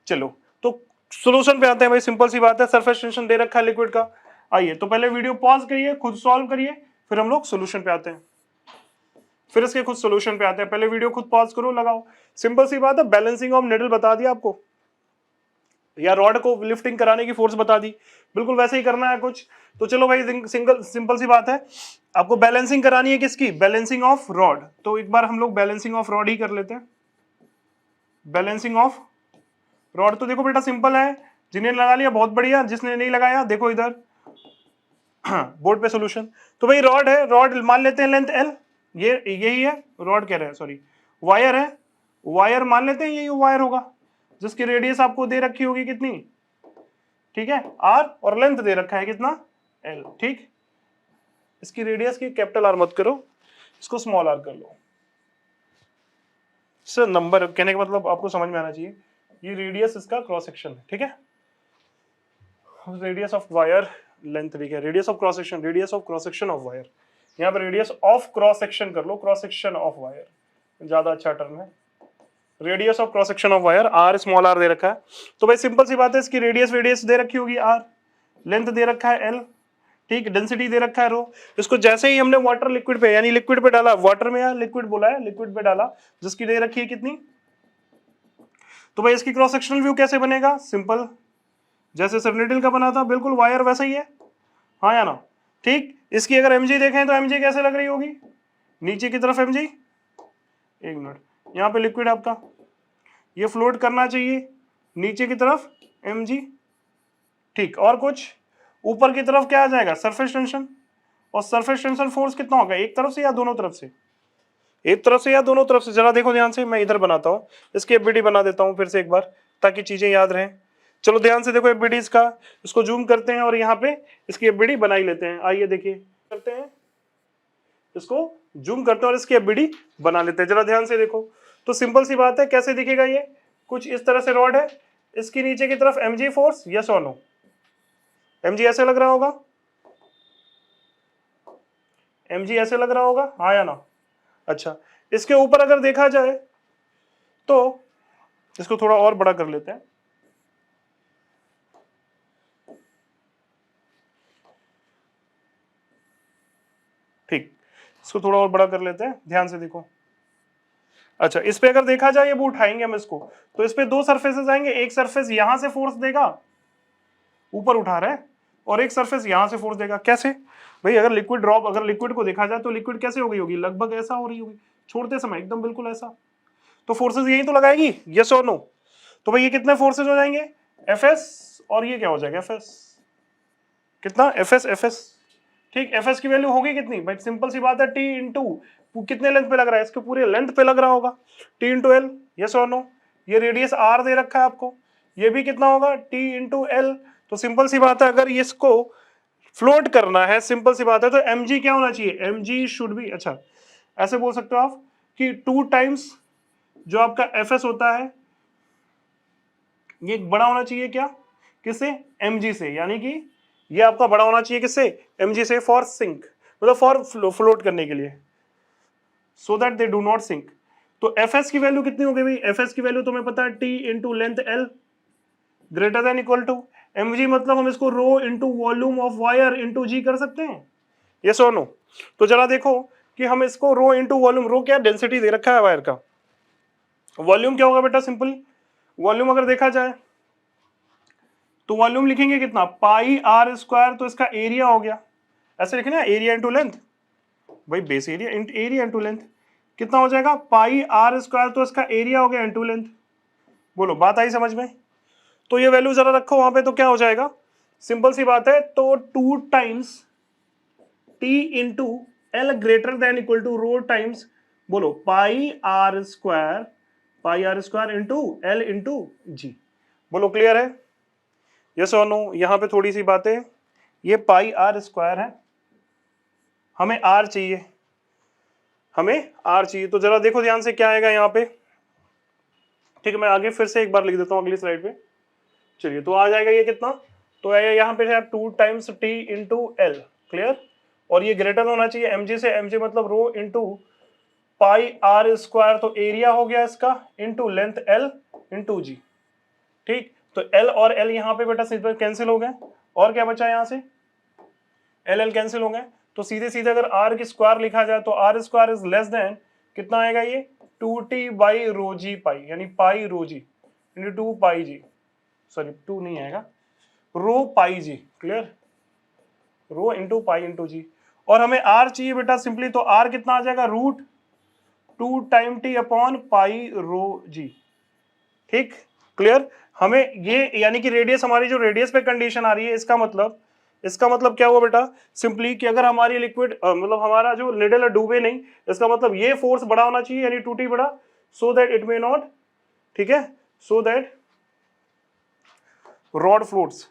चलो तो सॉल्यूशन पे आते हैं भाई, सिंपल सी बात है, सरफेस टेंशन दे रखा है लिक्विड का। आइए तो पहले वीडियो पॉज करिए, खुद सॉल्व करिए, फिर हम लोग सॉल्यूशन पे आते हैं, फिर इसके खुद सॉल्यूशन पे आते हैं। पहले वीडियो खुद पॉज करो, लगाओ, सिंपल सी बात है, बैलेंसिंग ऑफ निडल बता दिया आपको, या रॉड को लिफ्टिंग कराने की फोर्स बता दी, बिल्कुल वैसे ही करना है कुछ। तो चलो भाई, सिंपल सी बात है, आपको बैलेंसिंग करानी है किसकी, बैलेंसिंग ऑफ रॉड। तो एक बार हम लोग बैलेंसिंग ऑफ रॉड ही कर लेते हैं। बैलेंसिंग ऑफ रॉड तो देखो बेटा सिंपल है, जिन्हें लगा लिया बहुत बढ़िया, जिसने नहीं लगाया देखो इधर बोर्ड पे सॉल्यूशन। तो भाई रॉड है, रॉड मान लेते हैं लेंथ एल, ये यही है, रॉड कह रहे हैं सॉरी, वायर है, वायर मान लेते हैं यही वायर होगा, जिसकी रेडियस आपको दे रखी होगी कितनी, ठीक है, आर, और लेंथ दे रखा है कितना, एल, ठीक। इसकी रेडियस की कैपिटल आर मत करो, इसको स्मॉल आर कर लो। सर नंबर कहने का मतलब आपको समझ में आना चाहिए, ये रेडियस इसका क्रॉस सेक्शन है, ठीक है, रेडियस ऑफ वायर लेंथ ठीक है, radius of cross section, radius of cross section of wire, यहाँ पर रेडियस ऑफ क्रॉस सेक्शन कर लो, क्रॉस सेक्शन ऑफ वायर ज्यादा अच्छा टर्म है, radius of cross section of wire, R small R दे रखा है। तो भाई सिंपल सी बात है, इसकी रेडियस दे रखी होगी आर, लेंथ दे रखा है एल, ठीक, डेंसिटी दे रखा है रो। इसको जैसे ही हमने वाटर लिक्विड पे, यानी लिक्विड पे डाला, वाटर में या लिक्विड बोला है, लिक्विड पे डाला, जिसकी दे रखी है कितनी, तो भाई इसकी क्रॉस सेक्शनल व्यू कैसे बनेगा, सिंपल जैसे सरनेटिल का बना था, बिल्कुल वायर वैसा ही है, हाँ या ना, ठीक। इसकी अगर एमजी देखें तो एमजी कैसे लग रही होगी, नीचे की तरफ एमजी, एक मिनट, यहाँ पे लिक्विड आपका ये फ्लोट करना चाहिए, नीचे की तरफ एमजी, ठीक, और कुछ ऊपर की तरफ क्या आ जाएगा, सरफेस टेंशन, और सरफेस टेंशन फोर्स कितना होगा, एक तरफ से या दोनों तरफ से, एक तरफ से या दोनों तरफ से, जरा देखो ध्यान से, मैं इधर बनाता हूँ, इसकी एफबीडी बना देता हूँ फिर से एक बार, ताकि चीजें याद रहें। चलो ध्यान से देखो एफबीडी इसका, इसको जूम करते हैं और यहाँ पे इसकी एफबीडी बना ही लेते हैं। आइए देखिए, करते हैं, इसको जूम करते हैं और इसकी एफबीडी बना लेते हैं, जरा ध्यान से देखो। तो सिंपल सी बात है, कैसे दिखेगा ये, कुछ इस तरह से रॉड है, इसकी नीचे की तरफ एमजी फोर्स, यस और नो, एमजी ऐसे लग रहा होगा, एमजी ऐसे लग रहा होगा, हाँ या ना। अच्छा, इसके ऊपर अगर देखा जाए तो इसको थोड़ा और बड़ा कर लेते हैं, ठीक, इसको थोड़ा और बड़ा कर लेते हैं, ध्यान से देखो। अच्छा, इस पे अगर देखा जाए, ये वो उठाएंगे हम इसको, तो इस पे दो सरफेसेस आएंगे, एक सरफेस यहां से फोर्स देगा, ऊपर उठा रहा है, और एक सरफेस यहां से फोर्स देगा। कैसे भाई, अगर लिक्विड ड्रॉप, अगर लिक्विड को देखा जाए तो लिक्विड कैसे हो गई होगी, लगभग ऐसा हो रही होगी, छोड़ते समय एकदम बिल्कुल ऐसा, तो फोर्सेस यही तो लगाएगी, यस और नो। तो भाई ये कितने फोर्सेस हो जाएंगे, एफ एस, और ये क्या हो जाएगा, एफ एस, कितना, एफ एस, ठीक, एफ एस की वैल्यू होगी कितनी भाई, सिंपल सी बात है, टी इंटू कितने लेंथ पे लग रहा है, इसके पूरे लेंथ पे लग रहा होगा, टी इंटू एल, यस और नो। ये रेडियस आर दे रखा है आपको, ये भी कितना होगा, टी इंटू एल, तो सिंपल सी बात है, अगर इसको फ्लोट करना है, सिंपल सी बात है, तो mg क्या होना चाहिए, mg शुड बी, अच्छा ऐसे बोल सकते हो आप कि 2 टाइम्स जो आपका fs होता है ये बड़ा होना चाहिए क्या, किससे, mg से, यानी कि ये आपका बड़ा होना चाहिए किससे, mg से, फॉर सिंक, मतलब फॉर फ्लोट करने के लिए, so that they do not sink. तो fs की वैल्यू कितनी हो गई भाई, fs की वैल्यू तुम्हें पता है t into length l greater than equal to mg, मतलब हम इसको rho into volume of wire into G कर सकते हैं, यस और नो। तो जरा देखो कि हम इसको रो इंटू वॉल्यूम, रो क्या डेंसिटी दे रखा है वायर का, वॉल्यूम क्या होगा बेटा, सिंपल वॉल्यूम अगर देखा जाए तो वॉल्यूम लिखेंगे कितना, पाई आर स्क्वायर, तो इसका एरिया हो गया, ऐसे लिखे ना, एरिया इंटू लेंथ, भाई base area area into length कितना हो जाएगा, पाई आर स्क्वायर, तो इसका एरिया हो गया इंटू लेंथ। बोलो बात आई समझ में। तो ये वैल्यू जरा रखो वहां पे, तो क्या हो जाएगा, सिंपल सी बात है, तो 2 times T into L greater than equal to rho times, बोलो pi are square into L into G. बोलो क्लियर है, यस और नो। यहां पे थोड़ी सी बातें, ये पाई आर स्क्वायर है, हमें आर चाहिए, हमें आर चाहिए, तो जरा देखो ध्यान से क्या आएगा यहाँ पे, ठीक है, मैं आगे फिर से एक बार लिख देता हूँ अगली स्लाइड पे, चलिए, तो आ जाएगा ये कितना, तो आएगा यहाँ पे है 2 times T into L, clear, और ये ग्रेटर होना चाहिए mg से, mg मतलब rho into pi are square, तो एरिया हो गया इसका इंटू लेंथ l इंटू जी, ठीक। तो l और l यहाँ पे बेटा सीधे कैंसिल हो गए, और क्या बचा यहाँ से, l कैंसिल हो गए, तो सीधे सीधे अगर r की स्क्वायर लिखा जाए तो r square is less than कितना आएगा ये 2t बाई रो जी पाई, यानी पाई रो जी इंटू 2 पाई जी, सॉरी 2 नहीं आएगा, रो पाई जी, clear, rho into pi into जी। और हमें r चाहिए बेटा सिंपली, तो r कितना आ जाएगा, root 2 time T upon pi rho G, ठीक, क्लियर। हमें ये यानी कि रेडियस, हमारी जो रेडियस पे कंडीशन आ रही है, इसका मतलब क्या हुआ बेटा, सिंपली कि अगर हमारी लिक्विड मतलब हमारा जो निडल है डूबे नहीं, इसका मतलब ये फोर्स बड़ा होना चाहिए, यानी 2t बड़ा, so that it may not, ठीक है, so that rod floats,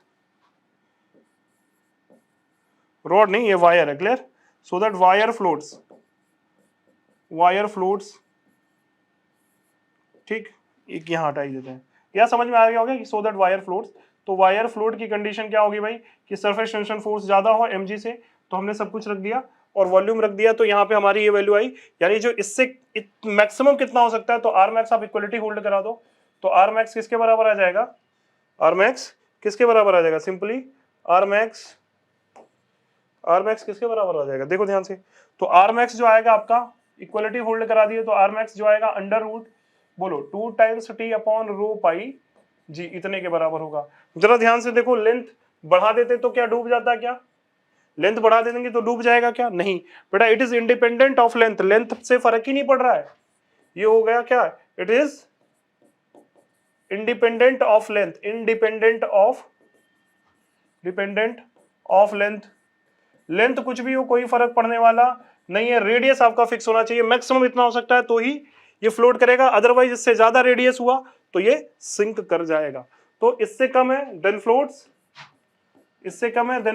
rod नहीं ये वायर है, clear, so that wire floats, ठीक, एक यहाँ हटा ही देते हैं, या समझ में आ गया होगा कि सो दैट वायर फ्लोट्स। तो वायर फ्लोट की कंडीशन क्या होगी भाई, कि सरफेस टेंशन फोर्स ज्यादा हो mg से, तो हमने सब कुछ रख दिया और वॉल्यूम रख दिया, तो यहाँ पे हमारी ये वैल्यू आई, यानी जो इससे मैक्सिमम कितना हो सकता है, तो आर मैक्स आप इक्वलिटी होल्ड करा दो, तो आर मैक्स किसके बराबर आ जाएगा, आर मैक्स किसके बराबर आ जाएगा, सिंपली आर मैक्स किसके बराबर आ जाएगा, देखो ध्यान से, तो आर मैक्स जो आएगा आपका, इक्वलिटी होल्ड करा दिए, तो आर मैक्स जो आएगा अंडर रूट, बोलो 2 टाइम्स टी अपॉन रो पाई जी, इतने के बराबर होगा। जरा ध्यान से देखो, लेंथ बढ़ा देते तो क्या डूब जाता, क्या लेंथ बढ़ा देंगे तो डूब जाएगा क्या, नहीं बेटा, it is independent of length, length से फर्क ही नहीं पड़ रहा है, ये हो गया क्या, it is independent of length, dependent of length, length कुछ भी हो कोई फर्क पड़ने वाला नहीं है, रेडियस आपका फिक्स होना चाहिए, मैक्सिमम इतना हो सकता है तो ही ये फ्लोट करेगा, अदरवाइज इससे ज्यादा रेडियस हुआ तो ये सिंक कर जाएगा। तो इससे कम है then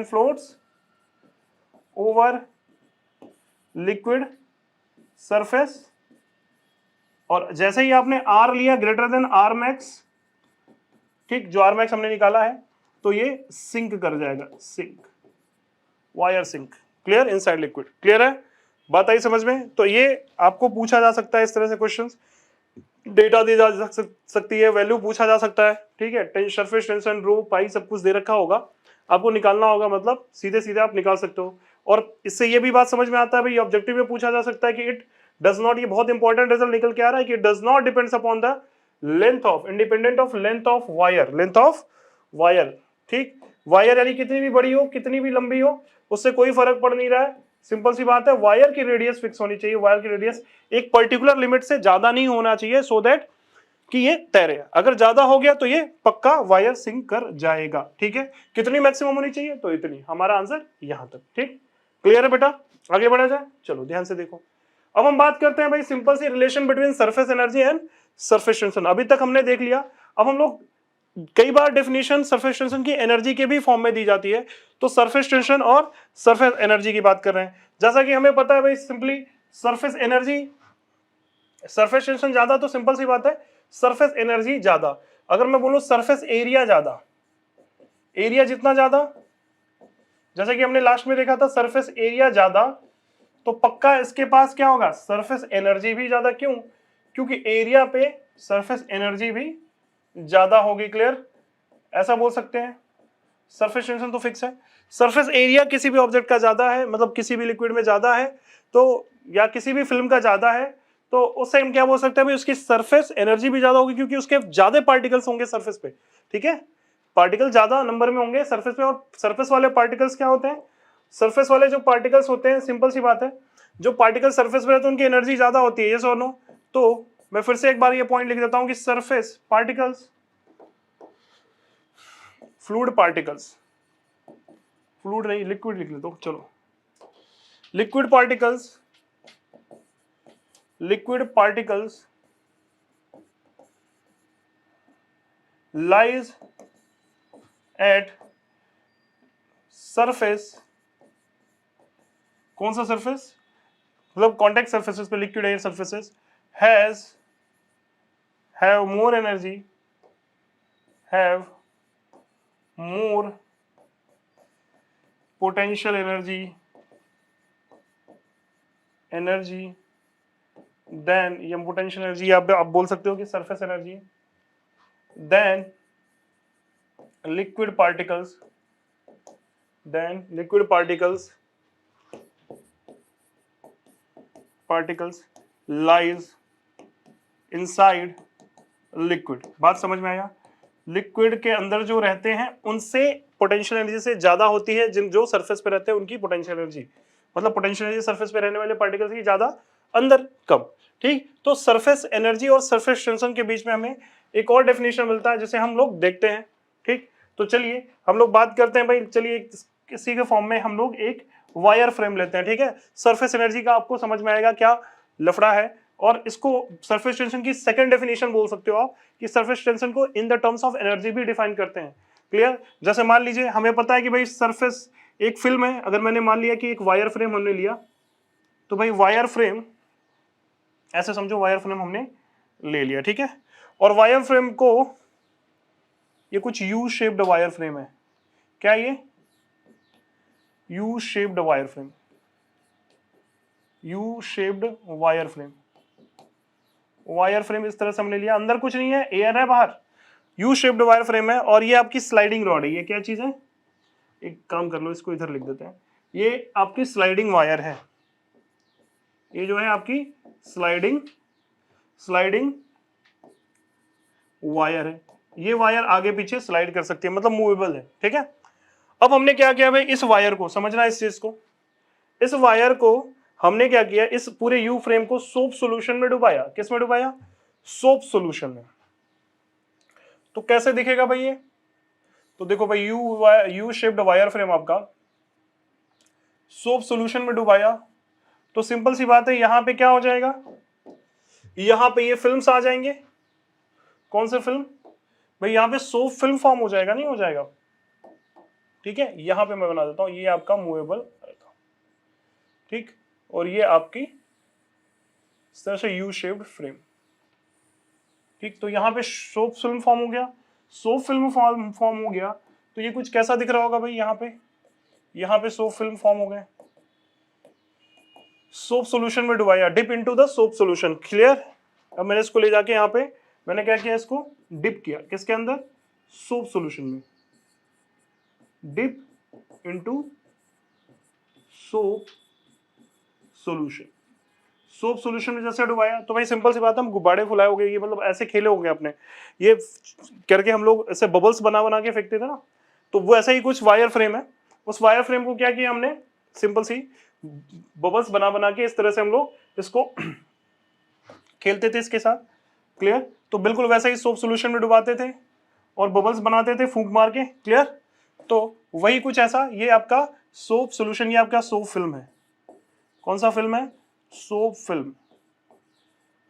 floats, over liquid surface, और जैसे ही आपने आर लिया ग्रेटर देन आर मैक्स, ठीक, जो आर मैक्स हमने निकाला है, तो ये सिंक कर जाएगा, sink, wire sink, clear, inside liquid, clear है, बात आई समझ में। तो ये आपको पूछा जा सकता है इस तरह से क्वेश्चंस, डेटा दी जा सकती है, वैल्यू पूछा जा सकता है, ठीक है, सरफेस टेंशन रो पाई सब कुछ दे रखा होगा, आपको निकालना होगा, मतलब सीधे सीधे आप निकाल सकते हो। और इससे ये भी बात समझ में आता है भाई, ऑब्जेक्टिव में पूछा जा सकता है कि इट डज नॉट, ये बहुत इंपॉर्टेंट रिजल्ट निकल के आ रहा है कि does not depends upon the length of, independent of length of wire, ठीक, वायर यानी कितनी भी बड़ी हो कितनी भी लंबी हो उससे कोई फर्क पड़ नहीं रहा है, सिंपल सी बात है, वायर की रेडियस फिक्स होनी चाहिए, वायर की रेडियस एक पर्टिकुलर लिमिट से ज्यादा नहीं होना चाहिए, सो दैट कि ये तैरे, अगर ज्यादा हो गया तो ये पक्का वायर सिंक कर जाएगा, ठीक है, कितनी मैक्सिमम होनी चाहिए, तो इतनी, हमारा आंसर यहां तक, ठीक, क्लियर है बेटा, आगे बढ़ा जाए, चलो ध्यान से देखो। अब हम बात करते हैं भाई सिंपल सी relation between surface energy and surface tension, अभी तक हमने देख लिया, अब हम लोग कई बार डेफिनेशन सरफेस टेंशन की एनर्जी के भी फॉर्म में दी जाती है, तो सरफेस टेंशन और सरफेस एनर्जी की बात कर रहे हैं। जैसा कि हमें पता है भाई simply surface energy, surface tension ज्यादा तो सिंपल सी बात है सरफेस एनर्जी ज्यादा। अगर मैं बोलूं सरफेस एरिया ज्यादा, एरिया जितना ज्यादा, जैसा कि हमने लास्ट में देखा था सरफेस एरिया ज्यादा, तो पक्का इसके पास क्या होगा सरफेस एनर्जी भी ज्यादा। क्यों? क्योंकि एरिया पे सरफेस एनर्जी भी ज्यादा होगी। क्लियर? ऐसा बोल सकते हैं। सरफेस टेंशन तो फिक्स है, सरफेस एरिया किसी भी ऑब्जेक्ट का ज्यादा है, मतलब किसी भी लिक्विड में ज्यादा है तो, या किसी भी फिल्म का ज्यादा है, तो उससे हम क्या बोल सकते हैं भाई उसकी सरफेस एनर्जी भी ज्यादा होगी, क्योंकि उसके ज्यादा पार्टिकल्स होंगे सरफेस पे। ठीक है, पार्टिकल ज्यादा नंबर में होंगे सरफेस पे। और सरफेस वाले पार्टिकल्स क्या होते हैं? सरफेस वाले जो पार्टिकल्स होते हैं, सिंपल सी बात है, जो पार्टिकल सरफेस पे रहते हैं उनकी एनर्जी ज्यादा होती है, यस और नो? तो मैं फिर से एक बार ये पॉइंट लिख देता हूं कि surface particles, fluid particles, fluid नहीं लिक्विड लिख लेता हूं, चलो liquid particles, liquid particles lies at surface, कौन सा सरफेस? मतलब कॉन्टेक्ट सरफेसेस पे, liquid air surfaces, have more energy, have more potential energy than, ये पोटेंशियल एनर्जी आप बोल सकते हो कि surface energy, than liquid particles, than liquid particles lies inside liquid. बात समझ में आया? लिक्विड के अंदर जो रहते हैं उनसे पोटेंशियल एनर्जी से ज्यादा होती है, जिन जो सरफेस पे रहते हैं उनकी पोटेंशियल एनर्जी, मतलब पोटेंशियल एनर्जी सरफेस पे रहने वाले पार्टिकल्स की ज्यादा, अंदर कम। ठीक, तो सरफेस एनर्जी और सरफेस टेंशन के बीच में हमें एक और डेफिनेशन मिलता है जिसे हम लोग देखते हैं। ठीक, तो चलिए हम लोग बात करते हैं भाई, चलिए किसी के फॉर्म में हम लोग एक वायर फ्रेम लेते हैं। ठीक है, सरफेस एनर्जी का आपको समझ में आएगा क्या लफड़ा है, और इसको सरफेस टेंशन की सेकंड डेफिनेशन बोल सकते हो आप, कि सरफेस टेंशन को in the terms of energy भी डिफाइन करते हैं। क्लियर? जैसे मान लीजिए हमें पता है कि भाई सरफेस एक फिल्म है, अगर मैंने मान लिया कि एक वायर फ्रेम हमने लिया, तो भाई वायर फ्रेम, ऐसे समझो वायर फ्रेम हमने ले लिया। ठीक है, और वायर फ्रेम को, ये कुछ यू शेप्ड वायर फ्रेम है, क्या ये U shaped wire frame, U shaped wire frame, wire frame इस तरह से हमने लिया, अंदर कुछ नहीं है, एयर है बाहर, यू शेप्ड वायर फ्रेम है, और ये आपकी स्लाइडिंग रॉड है। ये क्या चीज है? एक काम कर लो, इसको इधर लिख देते हैं, ये आपकी स्लाइडिंग वायर है, ये जो है आपकी स्लाइडिंग वायर है। ये वायर आगे पीछे स्लाइड कर सकती है, मतलब मूवेबल है। ठीक है, अब हमने क्या किया भाई, इस वायर को समझना, इस चीज को, इस वायर को हमने क्या किया, इस पूरे यू फ्रेम को सोप सॉल्यूशन में डुबाया। किस में डुबाया? सोप सॉल्यूशन में। तो कैसे दिखेगा भाई ये? तो देखो भाई यू शेप्ड वायर फ्रेम आपका सोप सॉल्यूशन में डुबाया, तो सिंपल सी बात है, यहां पे क्या हो जाएगा, यहां पे ये फिल्म्स आ जाएंगे। कौन से फिल्म भाई? यहां पे सोप फिल्म फॉर्म हो जाएगा, नहीं हो जाएगा? ठीक है, यहां पे मैं बना देता हूं, ये आपका मूवेबल आएगा। ठीक, और ये आपकी इस तरह से यू शेप्ड फ्रेम। ठीक, तो यहां पे सोप फिल्म फॉर्म हो गया, सोप फिल्म फॉर्म हो गया, तो ये कुछ कैसा दिख रहा होगा भाई? यहां पे सोप फिल्म फॉर्म हो गए, सोप सॉल्यूशन में डुबाया, dip into the soap solution. Clear? अब मैंने इसको ले जाके यहाँ पे मैंने क्या किया, इसको डिप किया किसके अंदर? सोप सॉल्यूशन में, dip into soap solution. Soap solution में जैसे डुबाया, तो भाई सिंपल सी बात है, हम गुब्बारे फुलाए हो गए, ये मतलब ऐसे खेले होंगे अपने, ये करके हम लोग ऐसे बबल्स बना के फेंकते थे ना, तो वो ऐसा ही कुछ वायर फ्रेम है। उस वायर फ्रेम को क्या किया हमने, सिंपल सी बबल्स बना के इस तरह से हम लोग इसको खेलते थे इसके साथ। क्लियर? तो बिल्कुल वैसा ही सोप सॉल्यूशन में डुबाते थे और बबल्स बनाते थे फूंक मार के। क्लियर? तो वही कुछ ऐसा, ये आपका सोप सॉल्यूशन, ये आपका सोप फिल्म है। कौन सा फिल्म है? सोप फिल्म,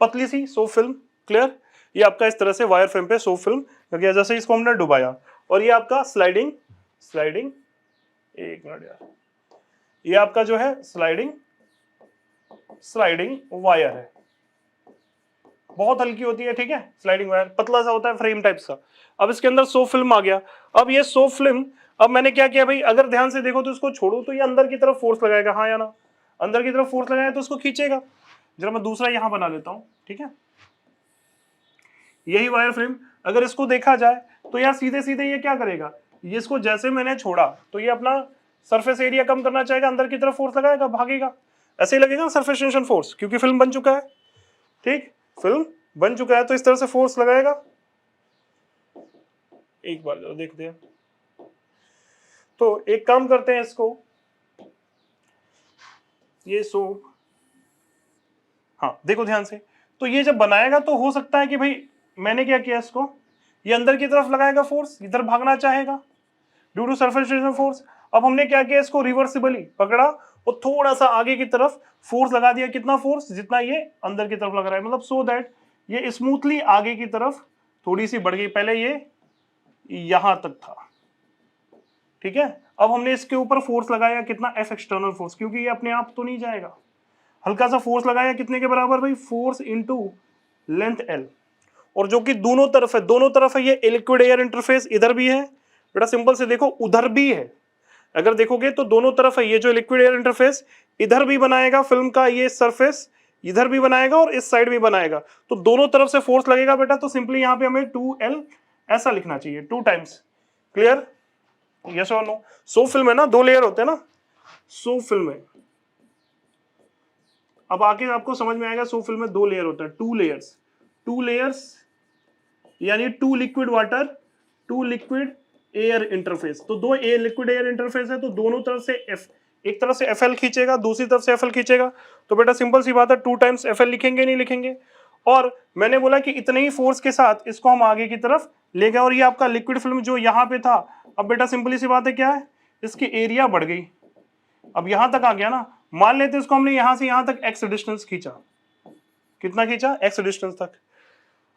पतली सी सोप फिल्म। क्लियर? ये आपका इस तरह से वायर फ्रेम पे सोप फिल्म लग गया, जैसे इसको हमने डुबाया। और ये आपका स्लाइडिंग एक मिनट यार, ये आपका जो है स्लाइडिंग वायर है, बहुत हल्की होती है, ठीक है। स्लाइडिंग वायर पतला सा होता है, फ्रेम टाइप सा। अब इसके अंदर सोप फिल्म आ गया। अब ये सोप फिल्म, अब मैंने क्या किया भाई, अगर ध्यान से देखो तो इसको छोड़ो तो ये अंदर की तरफ फोर्स लगाएगा, हाँ या ना? अंदर की तरफ फोर्स लगाएगा तो इसको खींचेगा। जरा मैं दूसरा यहां बना लेता हूं, ठीक है। यही वायर फ्रेम अगर इसको देखा जाए तो यार सीधे सीधे ये क्या करेगा, ये इसको जैसे मैंने छोड़ा तो ये अपना सरफेस एरिया कम करना चाहेगा, अंदर की तरफ फोर्स लगाएगा, भागेगा, ऐसे ही लगेगा सरफेस टेंशन फोर्स, क्योंकि फिल्म बन चुका है, ठीक, फिल्म बन चुका है तो इस तरह से फोर्स लगाएगा। एक बार देखते हैं, तो एक काम करते हैं, इसको ये सोप, हाँ देखो ध्यान से, तो ये जब बनाएगा तो हो सकता है कि भाई मैंने क्या किया, इसको ये अंदर की तरफ लगाएगा फोर्स, इधर भागना चाहेगा due to surface tension force. अब हमने क्या किया, इसको रिवर्सिबली पकड़ा और थोड़ा सा आगे की तरफ फोर्स लगा दिया, कितना फोर्स, जितना ये अंदर की तरफ लग रहा है, मतलब सो दैट ये स्मूथली आगे की तरफ थोड़ी सी बढ़ गई। पहले ये यहां तक था, ठीक है। अब हमने इसके ऊपर फोर्स लगाया, कितना, एफ एक्सटर्नल फोर्स, क्योंकि ये अपने आप तो नहीं जाएगा, हल्का सा फोर्स लगाया, कितने के बराबर भाई, फोर्स इनटू लेंथ एल, और जो कि दोनों तरफ है, ये लिक्विड एयर इंटरफेस इधर भी है बेटा, सिंपल से देखो उधर भी है, अगर देखोगे तो दोनों तरफ है, ये जो लिक्विड एयर इंटरफेस इधर भी बनाएगा फिल्म का, ये सरफेस इधर भी बनाएगा और इस साइड भी बनाएगा, तो दोनों तरफ से फोर्स लगेगा बेटा। तो सिंपली यहां पे हमें 2L ऐसा लिखना चाहिए, 2 टाइम्स, क्लियर, यस और नो। सो फिल्म है ना, 2 लेयर होते हैं ना, सो फिल्म है, अब आके आपको समझ में आएगा, सो फिल्म में 2 लेयर होता है, 2 लेयर्स यानी 2 liquid water, 2 liquid air interface, तो 2 लिक्विड एयर इंटरफेस है, तो दोनों तरफ से एफ, एक तरफ से एफएल खींचेगा, दूसरी तरफ से एफएल खींचेगा, तो बेटा सिंपल सी बात है, 2 टाइम्स एफएल लिखेंगे, नहीं लिखेंगे। और मैंने बोला कि इतने ही फोर्स के साथ इसको हम आगे की तरफ ले गए, और ये आपका लिक्विड फिल्म जो यहाँ पे था, अब बेटा सिंपली सी बात है, क्या है, इसकी एरिया बढ़ गई, अब यहां तक आ गया ना, मान लेते इसको हमने यहां से यहां तक एक्स डिस्टेंस खींचा, कितना खींचा, एक्स डिस्टेंस तक।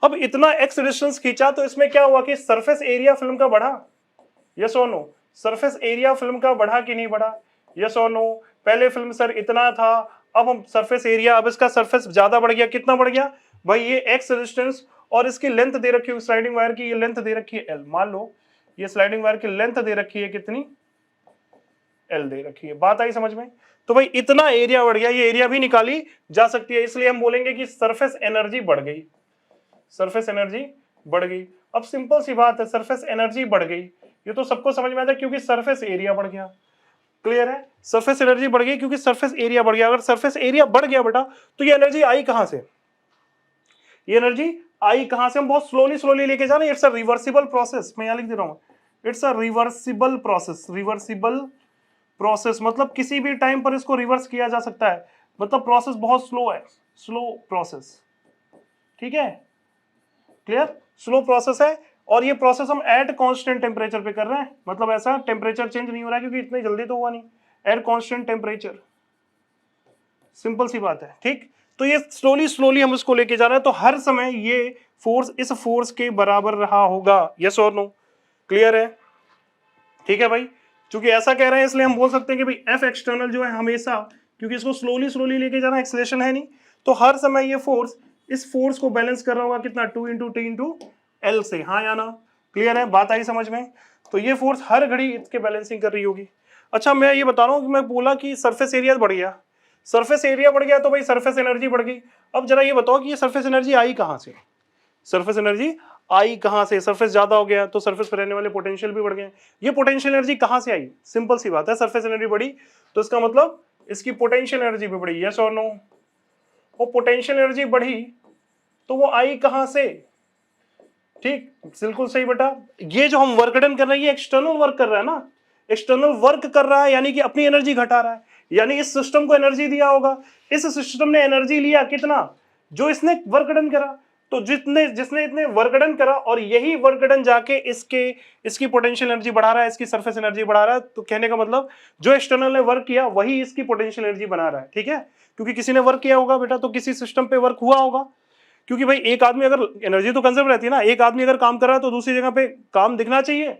अब इतना एक्स डिस्टेंस खींचा तो इसमें क्या हुआ कि सरफेस एरिया फिल्म का बढ़ा, यस और नो, सरफेस एरिया फिल्म का बढ़ा कि नहीं बढ़ा, यस और नो। पहले फिल्म सर इतना था, अब हम सरफेस एरिया, अब इसका सरफेस ज्यादा बढ़ गया, कितना बढ़ गया भाई, ये एक्स डिस्टेंस और इसकी लेंथ दे रखी है स्लाइडिंग वायर की, ये लेंथ दे रखी है एल, मान लो ये स्लाइडिंग वायर की लेंथ दे रखी है कितनी, एल दे रखी है, बात आई समझ में। तो भाई इतना एरिया बढ़ गया, ये एरिया भी निकाली जा सकती है, इसलिए हम बोलेंगे कि सरफेस एनर्जी बढ़ गई, सरफेस एनर्जी बढ़ गई। अब सिंपल सी बात है, सरफेस एनर्जी बढ़ गई, ये तो सबको समझ में आता है, क्योंकि सरफेस एरिया बढ़ गया, क्लियर है, सरफेस एनर्जी बढ़ गई क्योंकि सरफेस एरिया बढ़ गया। अगर सरफेस एरिया बढ़ गया बेटा तो ये एनर्जी आई कहां से, ये एनर्जी आई कहां से, हम बहुत स्लोली लेके जा रहे हैं, इट्स अ रिवर्सिबल प्रोसेस, मैं यहां लिख दे रहा हूं, it's a reversible process, reversible process मतलब किसी भी टाइम पर इसको रिवर्स किया जा सकता है, मतलब प्रोसेस बहुत स्लो है, स्लो प्रोसेस, ठीक है, क्लियर, स्लो प्रोसेस है। और ये प्रोसेस हम एट कांस्टेंट टेम्परेचर पे कर रहे हैं, मतलब ऐसा टेम्परेचर चेंज नहीं हो रहा है, क्योंकि इतनी जल्दी तो हुआ नहीं, एट कांस्टेंट टेम्परेचर, सिंपल सी बात है, ठीक। तो ये स्लोली हम इसको लेके जा रहे हैं, तो हर समय ये फोर्स इस फोर्स के बराबर रहा होगा, यस और नो, क्लियर है, ठीक है भाई। क्योंकि ऐसा कह रहे हैं इसलिए हम बोल सकते हैं कि भाई एफ एक्सटर्नल जो है हमेशा, क्योंकि इसको स्लोली लेके जाना, एक्सेलरेशन है नहीं, तो हर समय ये फोर्स इस फोर्स को बैलेंस कर रहा होगा, कितना, 2 इंटू टी इंटू एल से, हाँ या ना, क्लियर है, बात आई समझ में। तो ये फोर्स हर घड़ी इसके बैलेंसिंग कर रही होगी। अच्छा मैं ये बता रहा हूँ कि मैं बोला कि सरफेस एरिया बढ़ गया, सरफेस एरिया बढ़ गया तो भाई सरफेस एनर्जी बढ़ गई। अब जरा ये बताओ कि ये सरफेस एनर्जी आई कहाँ से, सरफेस एनर्जी आई कहां से, सरफेस ज्यादा हो गया तो सरफेस पर रहने वाले पोटेंशियल भी बढ़ गए, ये पोटेंशियल एनर्जी कहां से आई, सिंपल सी बात है, सरफेस एनर्जी बढ़ी तो इसका मतलब इसकी पोटेंशियल एनर्जी भी बढ़ी, यस और नो। वो पोटेंशियल एनर्जी बढ़ी तो वो आई कहां से, ठीक, बिल्कुल सही बेटा। ये जो हम वर्क डन कर रहे हैं ये एक्सटर्नल वर्क कर रहा है ना, एक्सटर्नल वर्क कर रहा है यानी कि अपनी एनर्जी घटा रहा है, यानी इस सिस्टम को एनर्जी दिया होगा, इस सिस्टम ने एनर्जी लिया कितना, जो इसने वर्क डन करा, तो जिसने इतने वर्क डन करा और यही वर्क डन जाके इसकी पोटेंशियल एनर्जी बढ़ा रहा है, इसकी सरफेस एनर्जी बढ़ा रहा है, तो कहने का मतलब जो एक्सटर्नल ने वर्क किया वही इसकी पोटेंशियल एनर्जी बना रहा है, ठीक है, क्योंकि किसी ने वर्क किया होगा बेटा तो किसी सिस्टम पे वर्क हुआ होगा, क्योंकि भाई एक आदमी अगर एनर्जी तो कंजर्व रहती है ना, एक आदमी अगर काम कर रहा है तो दूसरी जगह पे काम दिखना चाहिए,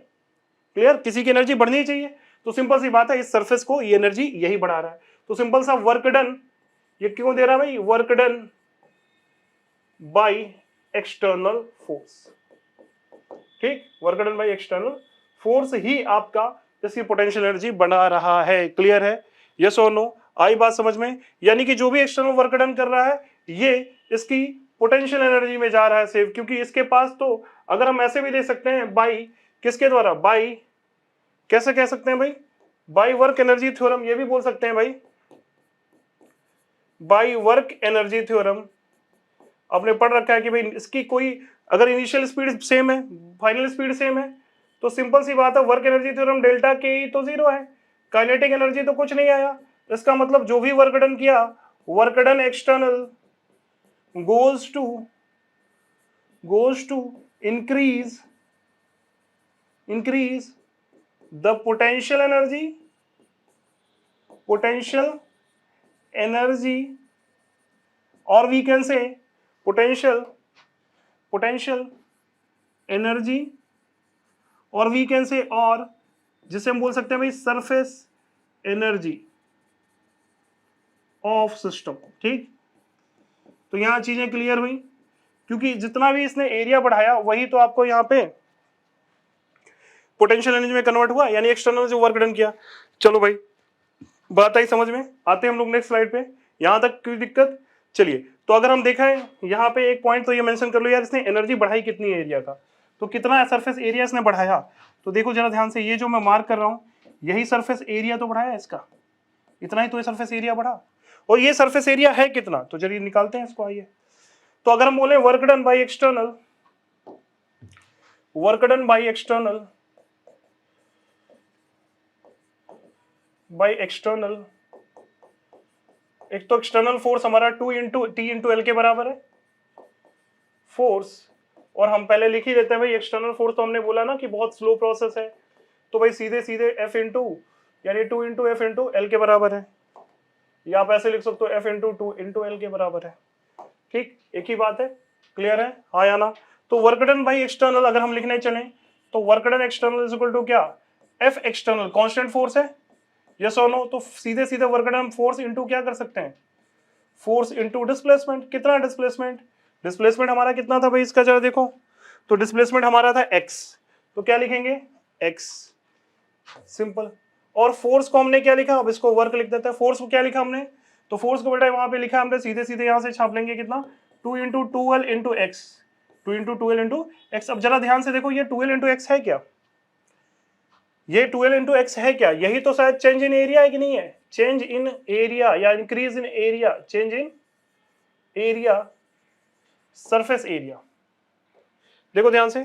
क्लियर, किसी की एनर्जी बढ़नी चाहिए। तो सिंपल सी बात है, इस सरफेस को ये एनर्जी यही बढ़ा रहा है। तो सिंपल सा वर्क डन, ये क्यों दे रहा है भाई, work done by external force, ठीक, work done by external force ही आपका इसकी पोटेंशियल एनर्जी बना रहा है। क्लियर है, यस और नो, आई बात समझ में? यानी कि जो भी एक्सटर्नल वर्क डन कर रहा है ये इसकी पोटेंशियल एनर्जी में जा रहा है सेव, क्योंकि इसके पास तो, अगर हम ऐसे भी दे सकते हैं बाई किसके द्वारा, बाई, कैसे कह सकते हैं भाई, बाई वर्क एनर्जी थ्योरम, ये भी बोल सकते हैं भाई, बाई वर्क एनर्जी थ्योरम। आपने पढ़ रखा है कि भाई इसकी कोई अगर इनिशियल स्पीड सेम है, फाइनल स्पीड सेम है, तो सिंपल सी बात है वर्क एनर्जी थ्योरम डेल्टा के ही तो जीरो है, काइनेटिक एनर्जी तो कुछ नहीं आया। इसका मतलब जो भी वर्क डन किया, work done external goes to increase the potential energy और we can say potential energy और वी कैन से, और जिसे हम बोल सकते हैं भाई सरफेस एनर्जी ऑफ सिस्टम, ठीक। तो यहां चीजें क्लियर हुई, क्योंकि जितना भी इसने एरिया बढ़ाया वही तो आपको यहाँ पे पोटेंशियल एनर्जी में कन्वर्ट हुआ, यानी एक्सटर्नल जो वर्क डन किया। चलो भाई बात आई समझ में, आते हैं हम लोग नेक्स्ट स्लाइड पे। यहां तक कोई दिक्कत? चलिए, तो अगर हम देखें यहाँ पे एक पॉइंट तो ये मेंशन कर लो यार, इसने एनर्जी बढ़ाई कितनी है एरिया का, तो कितना सरफेस एरिया इसने बढ़ाया। तो देखो जरा ध्यान से, ये जो मैं मार्क कर रहा हूँ यही सरफेस एरिया तो बढ़ाया इसका, इतना ही तो ये सरफेस एरिया बढ़ा। और ये सरफेस एरिया है कितना, तो चलिए निकालते हैं इसको, आइए। तो अगर हम बोले वर्क डन बाय एक्सटर्नल, एक तो एक्सटर्नल फोर्स हमारा 2 इंटू टी इंटू एल के बराबर है फोर्स, और हम पहले लिख ही देते हैं भाई एक्सटर्नल फोर्स, तो हमने बोला ना कि बहुत स्लो प्रोसेस है, तो भाई सीधे सीधे एफ इंटू, यानी 2 इंटू एफ इंटू एल के बराबर है, या आप ऐसे लिख सकते हो एफ इंटू 2 इंटू एल के बराबर है, ठीक, एक ही बात है, क्लियर है, हाँ या ना। तो वर्क डन बाई एक्सटर्नल अगर हम लिखने चले तो work done external is equal to क्या, एफ एक्सटर्नल कांस्टेंट फोर्स है, यस और नो, तो सीधे सीधे वर्क डन फोर्स इंटू क्या कर सकते हैं, फोर्स इंटू डिस्प्लेसमेंट। कितना डिस्प्लेसमेंट हमारा कितना था भाई इसका, जरा देखो, तो डिस्प्लेसमेंट हमारा था x, तो क्या लिखेंगे x, सिंपल। और फोर्स को हमने क्या लिखा, अब इसको वर्क लिख देते हैं, फोर्स को क्या लिखा हमने, तो फोर्स को बेटा वहां पे लिखा हमने, सीधे सीधे यहां से छाप लेंगे कितना, 2 into 2l into x, 2 into 2l into x. अब जरा ध्यान से देखो, ये 2l इंटू एक्स है क्या, ये 12 इंटू एक्स है क्या, यही तो शायद चेंज इन एरिया है कि नहीं है, चेंज इन एरिया या increase in area, change in area, surface area. देखो ध्यान से,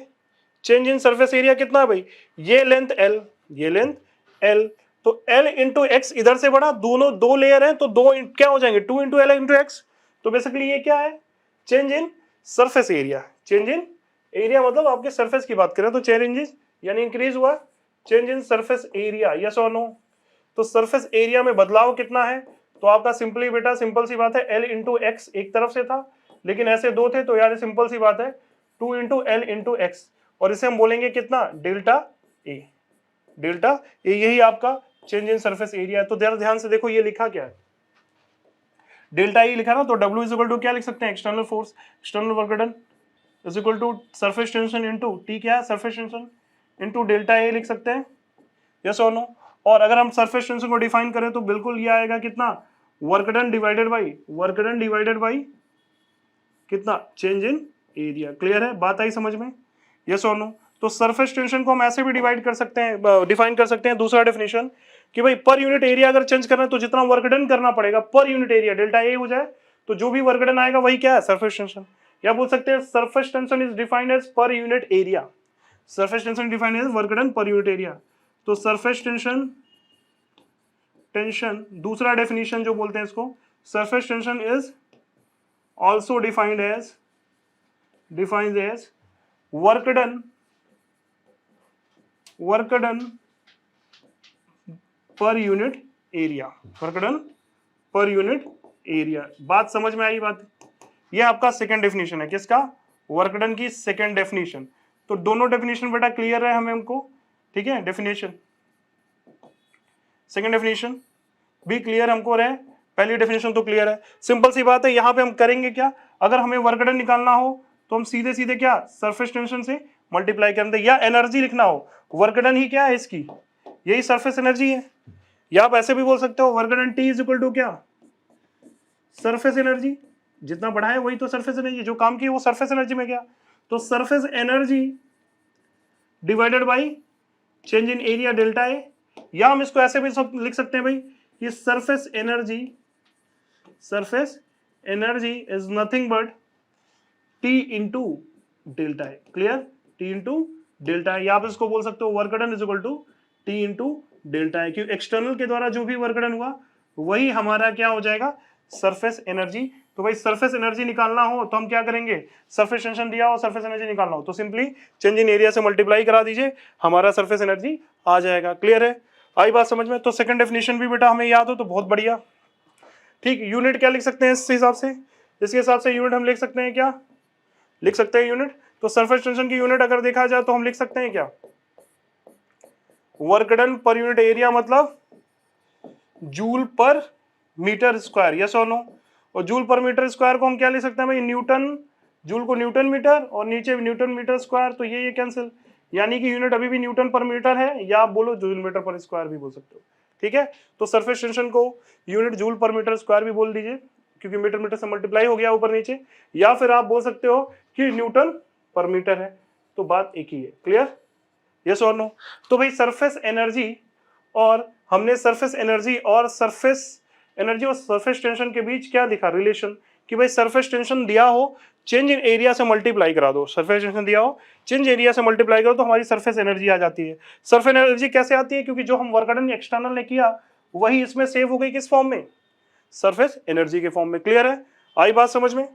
चेंज इन सरफेस एरिया कितना है भाई, ये लेंथ L, ये लेंथ L, तो L इंटू एक्स इधर से बढ़ा, दोनों दो लेयर हैं तो दो क्या हो जाएंगे, 2 इंटू एल इंटू एक्स, तो बेसिकली ये क्या है, change in surface area. Change in area मतलब आपके सरफेस की बात करें तो चेंज यानी इंक्रीज हुआ, change in surface area, yes और नो। तो सरफेस एरिया में बदलाव कितना है, तो आपका सिंपली बेटा सिंपल सी बात है, L इंटू एक्स एक तरफ से था, लेकिन ऐसे दो थे, तो यार सिंपल सी बात है 2 इंटू एल इंटू एक्स, और इसे हम बोलेंगे कितना, डेल्टा ए, यही आपका चेंज इन सरफेस एरिया है। तो ध्यान से देखो ये लिखा क्या है, डेल्टा ई लिखा ना, तो W इज इक्वल टू क्या लिख सकते हैं, external force, external work done is equal to surface tension into T, क्या है surface tension, into delta A लिख सकते हैं, यस और नो। और अगर हम सरफेस टेंशन को डिफाइन करें तो बिल्कुल ये आएगा कितना, वर्क डन डिवाइडेड बाई कितना, चेंज इन एरिया। क्लियर है, बात आई समझ में, यस और नो। तो सरफेस टेंशन को हम ऐसे भी डिवाइड कर सकते हैं, डिफाइन कर सकते हैं, दूसरा डेफिनेशन कि भाई पर यूनिट एरिया अगर चेंज करना है तो जितना वर्क डन करना पड़ेगा पर यूनिट एरिया डेल्टा ए हो जाए, तो जो भी वर्क डन आएगा वही क्या है, सरफेस टेंशन, या बोल सकते हैं surface tension is defined as per unit area, surface tension defined as work done per unit area. तो सरफेस टेंशन दूसरा डेफिनेशन जो बोलते हैं इसको, surface tension is also defined as work done per unit area, बात समझ में आई बात, ये आपका सेकंड डेफिनेशन है, किसका? वर्क डन की सेकंड डेफिनेशन। तो दोनों डेफिनेशन बेटा क्लियर है हमें हमको, ठीक है? डेफिनेशन, सेकंड डेफिनेशन भी क्लियर हमको रहे, पहली डेफिनेशन तो क्लियर है। सिंपल सी बात है, यहां पे हम करेंगे क्या, अगर हमें वर्क डन निकालना हो तो हम सीधे सीधे क्या सरफेस टेंशन से मल्टीप्लाई कर दें, या एनर्जी लिखना हो, वर्क डन ही क्या है इसकी, यही सरफेस एनर्जी है। या आप ऐसे भी बोल सकते हो work done T is equal to क्या, सरफेस एनर्जी, जितना बढ़ा है वही तो सरफेस एनर्जी, जो काम की वो सरफेस एनर्जी में गया, तो surface energy divided by change in area delta A. या हम इसको ऐसे भी लिख सकते हैं भाई, ये surface energy is nothing but T into delta A. Clear? T into delta A, या आप इसको बोल सकते हो work done is equal to T into delta A, क्योंकि एक्सटर्नल के द्वारा जो भी वर्क डन हुआ वही हमारा क्या हो जाएगा, सरफेस एनर्जी। तो भाई सरफेस एनर्जी निकालना हो तो हम क्या करेंगे, सरफेस टेंशन दिया हो, सरफेस एनर्जी निकालना हो तो सिंपली चेंज इन एरिया से मल्टीप्लाई करा दीजिए, हमारा सरफेस एनर्जी आ जाएगा। क्लियर है? आई बात समझ में? तो सेकंड डेफिनेशन भी बेटा हमें याद हो तो बहुत बढ़िया। ठीक, यूनिट क्या लिख सकते हैं इस हिसाब से, इसके हिसाब से यूनिट हम लिख सकते हैं, क्या लिख सकते हैं यूनिट? तो सरफेस टेंशन की यूनिट अगर देखा जाए तो हम लिख सकते हैं क्या, work done per unit area मतलब joule per metre square, yes और नो? और जूल पर मीटर स्क्वायर को हम क्या लिख सकते हैं भाई, न्यूटन, जूल को न्यूटन मीटर और नीचे न्यूटन मीटर स्क्वायर, तो ये कैंसिल, यानी कि यूनिट अभी भी न्यूटन पर मीटर है, या आप बोलो जूल मीटर पर स्क्वायर भी बोल सकते हो। ठीक है, तो सरफेस टेंशन को unit joule per metre square भी बोल दीजिए, क्योंकि मीटर मीटर से मल्टीप्लाई हो गया ऊपर नीचे, या फिर आप बोल सकते हो कि न्यूटन पर मीटर है, तो बात एक ही है। क्लियर? यस और नो? तो भाई सरफेस एनर्जी और हमने सरफेस एनर्जी और सरफेस टेंशन के बीच क्या लिखा, रिलेशन, कि भाई सरफेस टेंशन दिया हो, चेंज इन एरिया से मल्टीप्लाई करा दो, सरफेस टेंशन दिया हो, चेंज एरिया से मल्टीप्लाई करो तो हमारी सरफेस एनर्जी आ जाती है। सरफेस एनर्जी कैसे आती है, क्योंकि जो हम वर्क डन एक्सटर्नल ने किया वही इसमें सेव हो गई, किस फॉर्म में, सरफेस एनर्जी के फॉर्म में। क्लियर है? आई बात समझ में?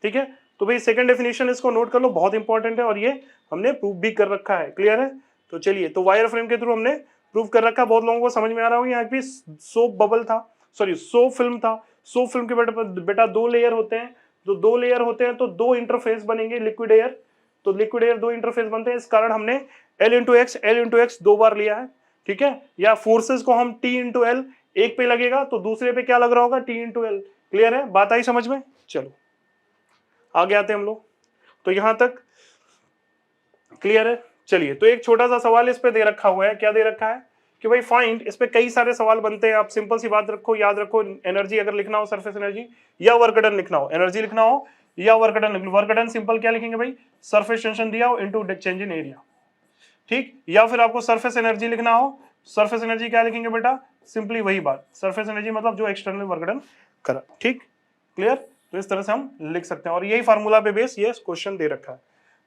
ठीक है, तो भाई सेकंड डेफिनेशन इसको नोट कर लो, बहुत इंपॉर्टेंट है और ये हमने प्रूव भी कर रखा है। क्लियर है? तो चलिए, तो वायर फ्रेम के थ्रू हमने प्रूव कर रखा, बहुत लोगों को समझ में आ रहा होगा। यहाँ पे सोप बबल था, सॉरी सोप फिल्म था, सोप फिल्म के बेटा दो लेयर होते हैं, जो दो लेयर होते हैं तो दो इंटरफेस बनेंगे, लिक्विड एयर, तो लिक्विड एयर दो इंटरफेस बनते हैं, इस कारण हमने L इंटू एक्स दो बार लिया है। ठीक है, या फोर्सेस को हम T इंटू एल, एक पे लगेगा तो दूसरे पे क्या लग रहा होगा, T इंटू एल। क्लियर है? बात आई समझ में? चलो आगे आते हैं हम लोग, तो यहां तक क्लियर है। चलिए, तो एक छोटा सा सवाल इस पे दे रखा हुआ है, क्या दे रखा है कि भाई फाइंड, इस पे कई सारे सवाल बनते हैं, आप सिंपल सी बात रखो, याद रखो, एनर्जी अगर लिखना हो सरफेस एनर्जी, या वर्क डन लिखना हो, एनर्जी लिखना हो या वर्क डन लिखना हो, वर्क डन सिंपल क्या लिखेंगे भाई, सरफेस टेंशन दिया हो इनटू चेंज इन एरिया। ठीक, या फिर आपको सरफेस एनर्जी लिखना हो, सरफेस एनर्जी क्या लिखेंगे बेटा, सिंपली वही बात, सरफेस एनर्जी मतलब जो एक्सटर्नल वर्क डन करा। ठीक, क्लियर? तो इस तरह से हम लिख सकते हैं और यही फार्मूला पे बेस ये क्वेश्चन दे रखा है।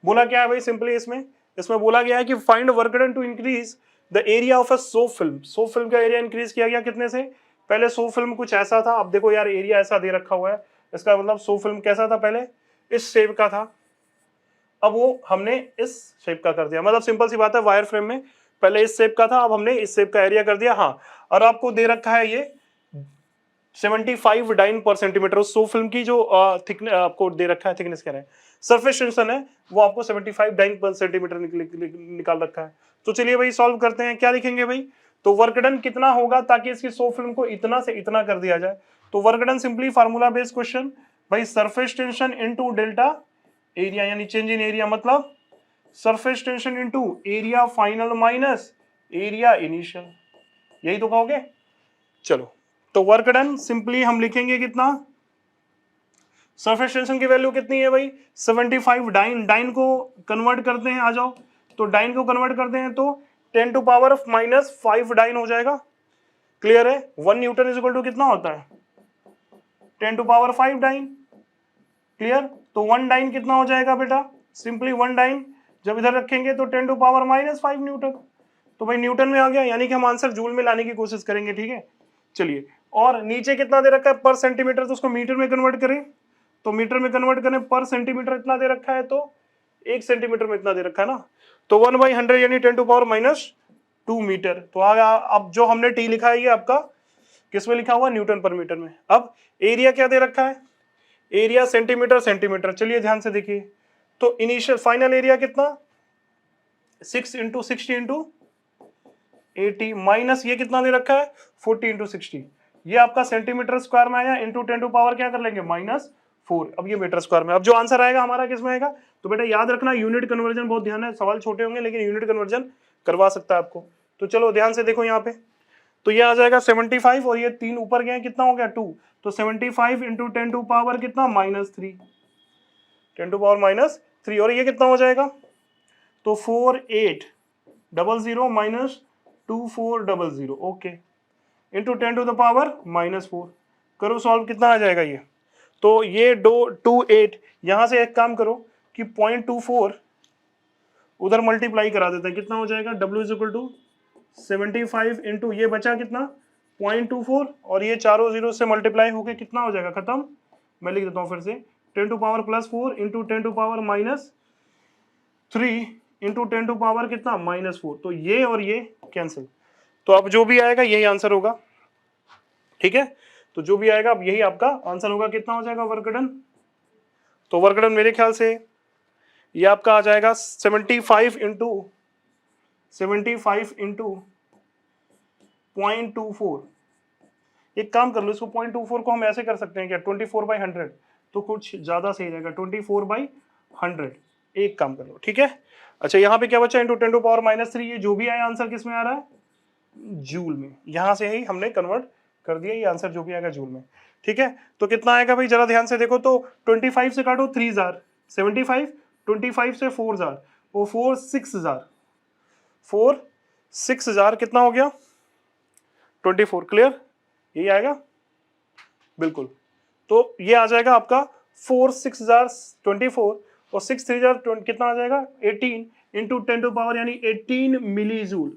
बोला क्या है भाई, सिंपली इसमें बोला गया है कि find work done to increase the area of a soap film. Soap film का एरिया इंक्रीज किया गया कितने से, पहले सोप फिल्म कुछ ऐसा था, अब देखो यार एरिया ऐसा दे रखा हुआ है, इसका मतलब सोप फिल्म कैसा था, पहले इस शेप का था, अब वो हमने इस शेप का कर दिया, मतलब सिंपल सी बात है, वायर फ्रेम में पहले इस शेप का था, अब हमने इस शेप का एरिया कर दिया। हाँ, और आपको दे रखा है ये 75 डाइन पर सेंटीमीटर, उस सोप फिल्म की जो थिकनेस आपको दे रखा है, थिकनेस कह रहे हैं, सरफेस टेंशन है वो आपको 75 डाइन पर सेंटीमीटर निकाल रखा है। तो चलिए भाई सॉल्व करते हैं, क्या लिखेंगे भाई, तो वर्क डन कितना होगा ताकि इसकी सोप फिल्म को इतना से इतना कर दिया जाए, तो work done simply formula based question भाई, surface tension into delta area, यानी चेंज इन एरिया मतलब surface tension into area final minus area initial, यही तो कहोगे। चलो, तो वर्क डन सिंपली हम लिखेंगे कितना, सरफेस टेंशन की वैल्यू कितनी है भाई 75, डाइन को कन्वर्ट करते हैं, आ जाओ, तो डाइन को कन्वर्ट करते हैं तो 10 टू पावर -5 डाइन हो जाएगा। क्लियर है? 1 न्यूटन इज इक्वल टू कितना होता है, 10 टू पावर 5 डाइन। क्लियर? तो 1 डाइन कितना हो जाएगा बेटा, सिंपली 1 डाइन जब इधर रखेंगे तो 10 टू पावर -5 न्यूटन, तो भाई न्यूटन में आ गया, यानी कि हम आंसर जूल में लाने की कोशिश करेंगे। ठीक है, चलिए, और नीचे कितना दे रखा है पर सेंटीमीटर, तो उसको मीटर में कन्वर्ट करें, तो मीटर में कन्वर्ट करें, पर सेंटीमीटर इतना दे रखा है तो 1 सेंटीमीटर में इतना दे रखा है ना, तो 1/100 यानी 10 टू पावर -2 मीटर। तो अब जो हमने टी लिखा है ये आपका किस में लिखा हुआ, न्यूटन पर मीटर में। अब एरिया क्या दे रखा है, एरिया सेंटीमीटर सेंटीमीटर। चलिए ध्यान से देखिए, तो इनिशियल फाइनल एरिया कितना 6 इंटू 60 इंटू 80 माइनस ये कितना दे रखा है 40 इंटू 60, ये आपका सेंटीमीटर स्क्वायर में आया, इंटू 10 टू पावर क्या कर लेंगे -4। अब ये मीटर स्क्वायर में, अब जो आंसर आएगा हमारा किस में आएगा, तो बेटा याद रखना यूनिट कन्वर्जन, बहुत ध्यान है, सवाल छोटे होंगे लेकिन यूनिट कन्वर्जन करवा सकता है आपको। तो चलो ध्यान से देखो यहाँ पे, तो ये आ जाएगा 75 और ये 3 ऊपर गए कितना हो गया 2, तो 75 इंटू 10 टू पावर कितना -3, 10 टू पावर -3, और ये कितना हो जाएगा, तो 4800 minus 2400, okay, into 10 to the power -4, करो सॉल्व, कितना आ जाएगा ये, तो ये 28, यहां से एक काम करो कि 0.24 उधर मल्टीप्लाई करा देते हैं, कितना हो जाएगा W is equal to 75 into ये बचा कितना 0.24 और ये चारों जीरो से मल्टीप्लाई होके कितना हो जाएगा खत्म, मैं लिख देता हूँ फिर से 10 to power +4 into 10 to power -3 into 10 to power कितना -4, तो ये और ये कैंसिल, तो अब जो भी आएगा यही आंसर होगा, ठीक है, तो जो भी आएगा अब यही आपका आंसर होगा, कितना हो जाएगा वर्क डन, तो वर्क डन मेरे ख्याल से ये आपका आ जाएगा 75 इंटू 0.24, एक काम कर लो इसको 0.24 को हम ऐसे कर सकते हैं क्या 24/100, तो कुछ ज्यादा सही रहेगा 24/100, एक काम कर लो, ठीक है। अच्छा यहाँ पे क्या बचा इंटू 10 टू पावर -3, ये जो भी आया आंसर किस में आ रहा है जूल में, यहां से ही हमने कन्वर्ट कर दिया, ये आंसर जो भी आएगा जूल में, ठीक है। तो कितना आएगा भाई जरा ध्यान से देखो, तो 25 से काटो 3000, 75, 25 से 4000, वो 4 6000 कितना हो गया 24, क्लियर, यही आएगा बिल्कुल, तो ये आ जाएगा आपका 4 6024 और 6 3000 कितना आ जाएगा 18 इंटू 10 टू पावर यानी 18 मिली जूल,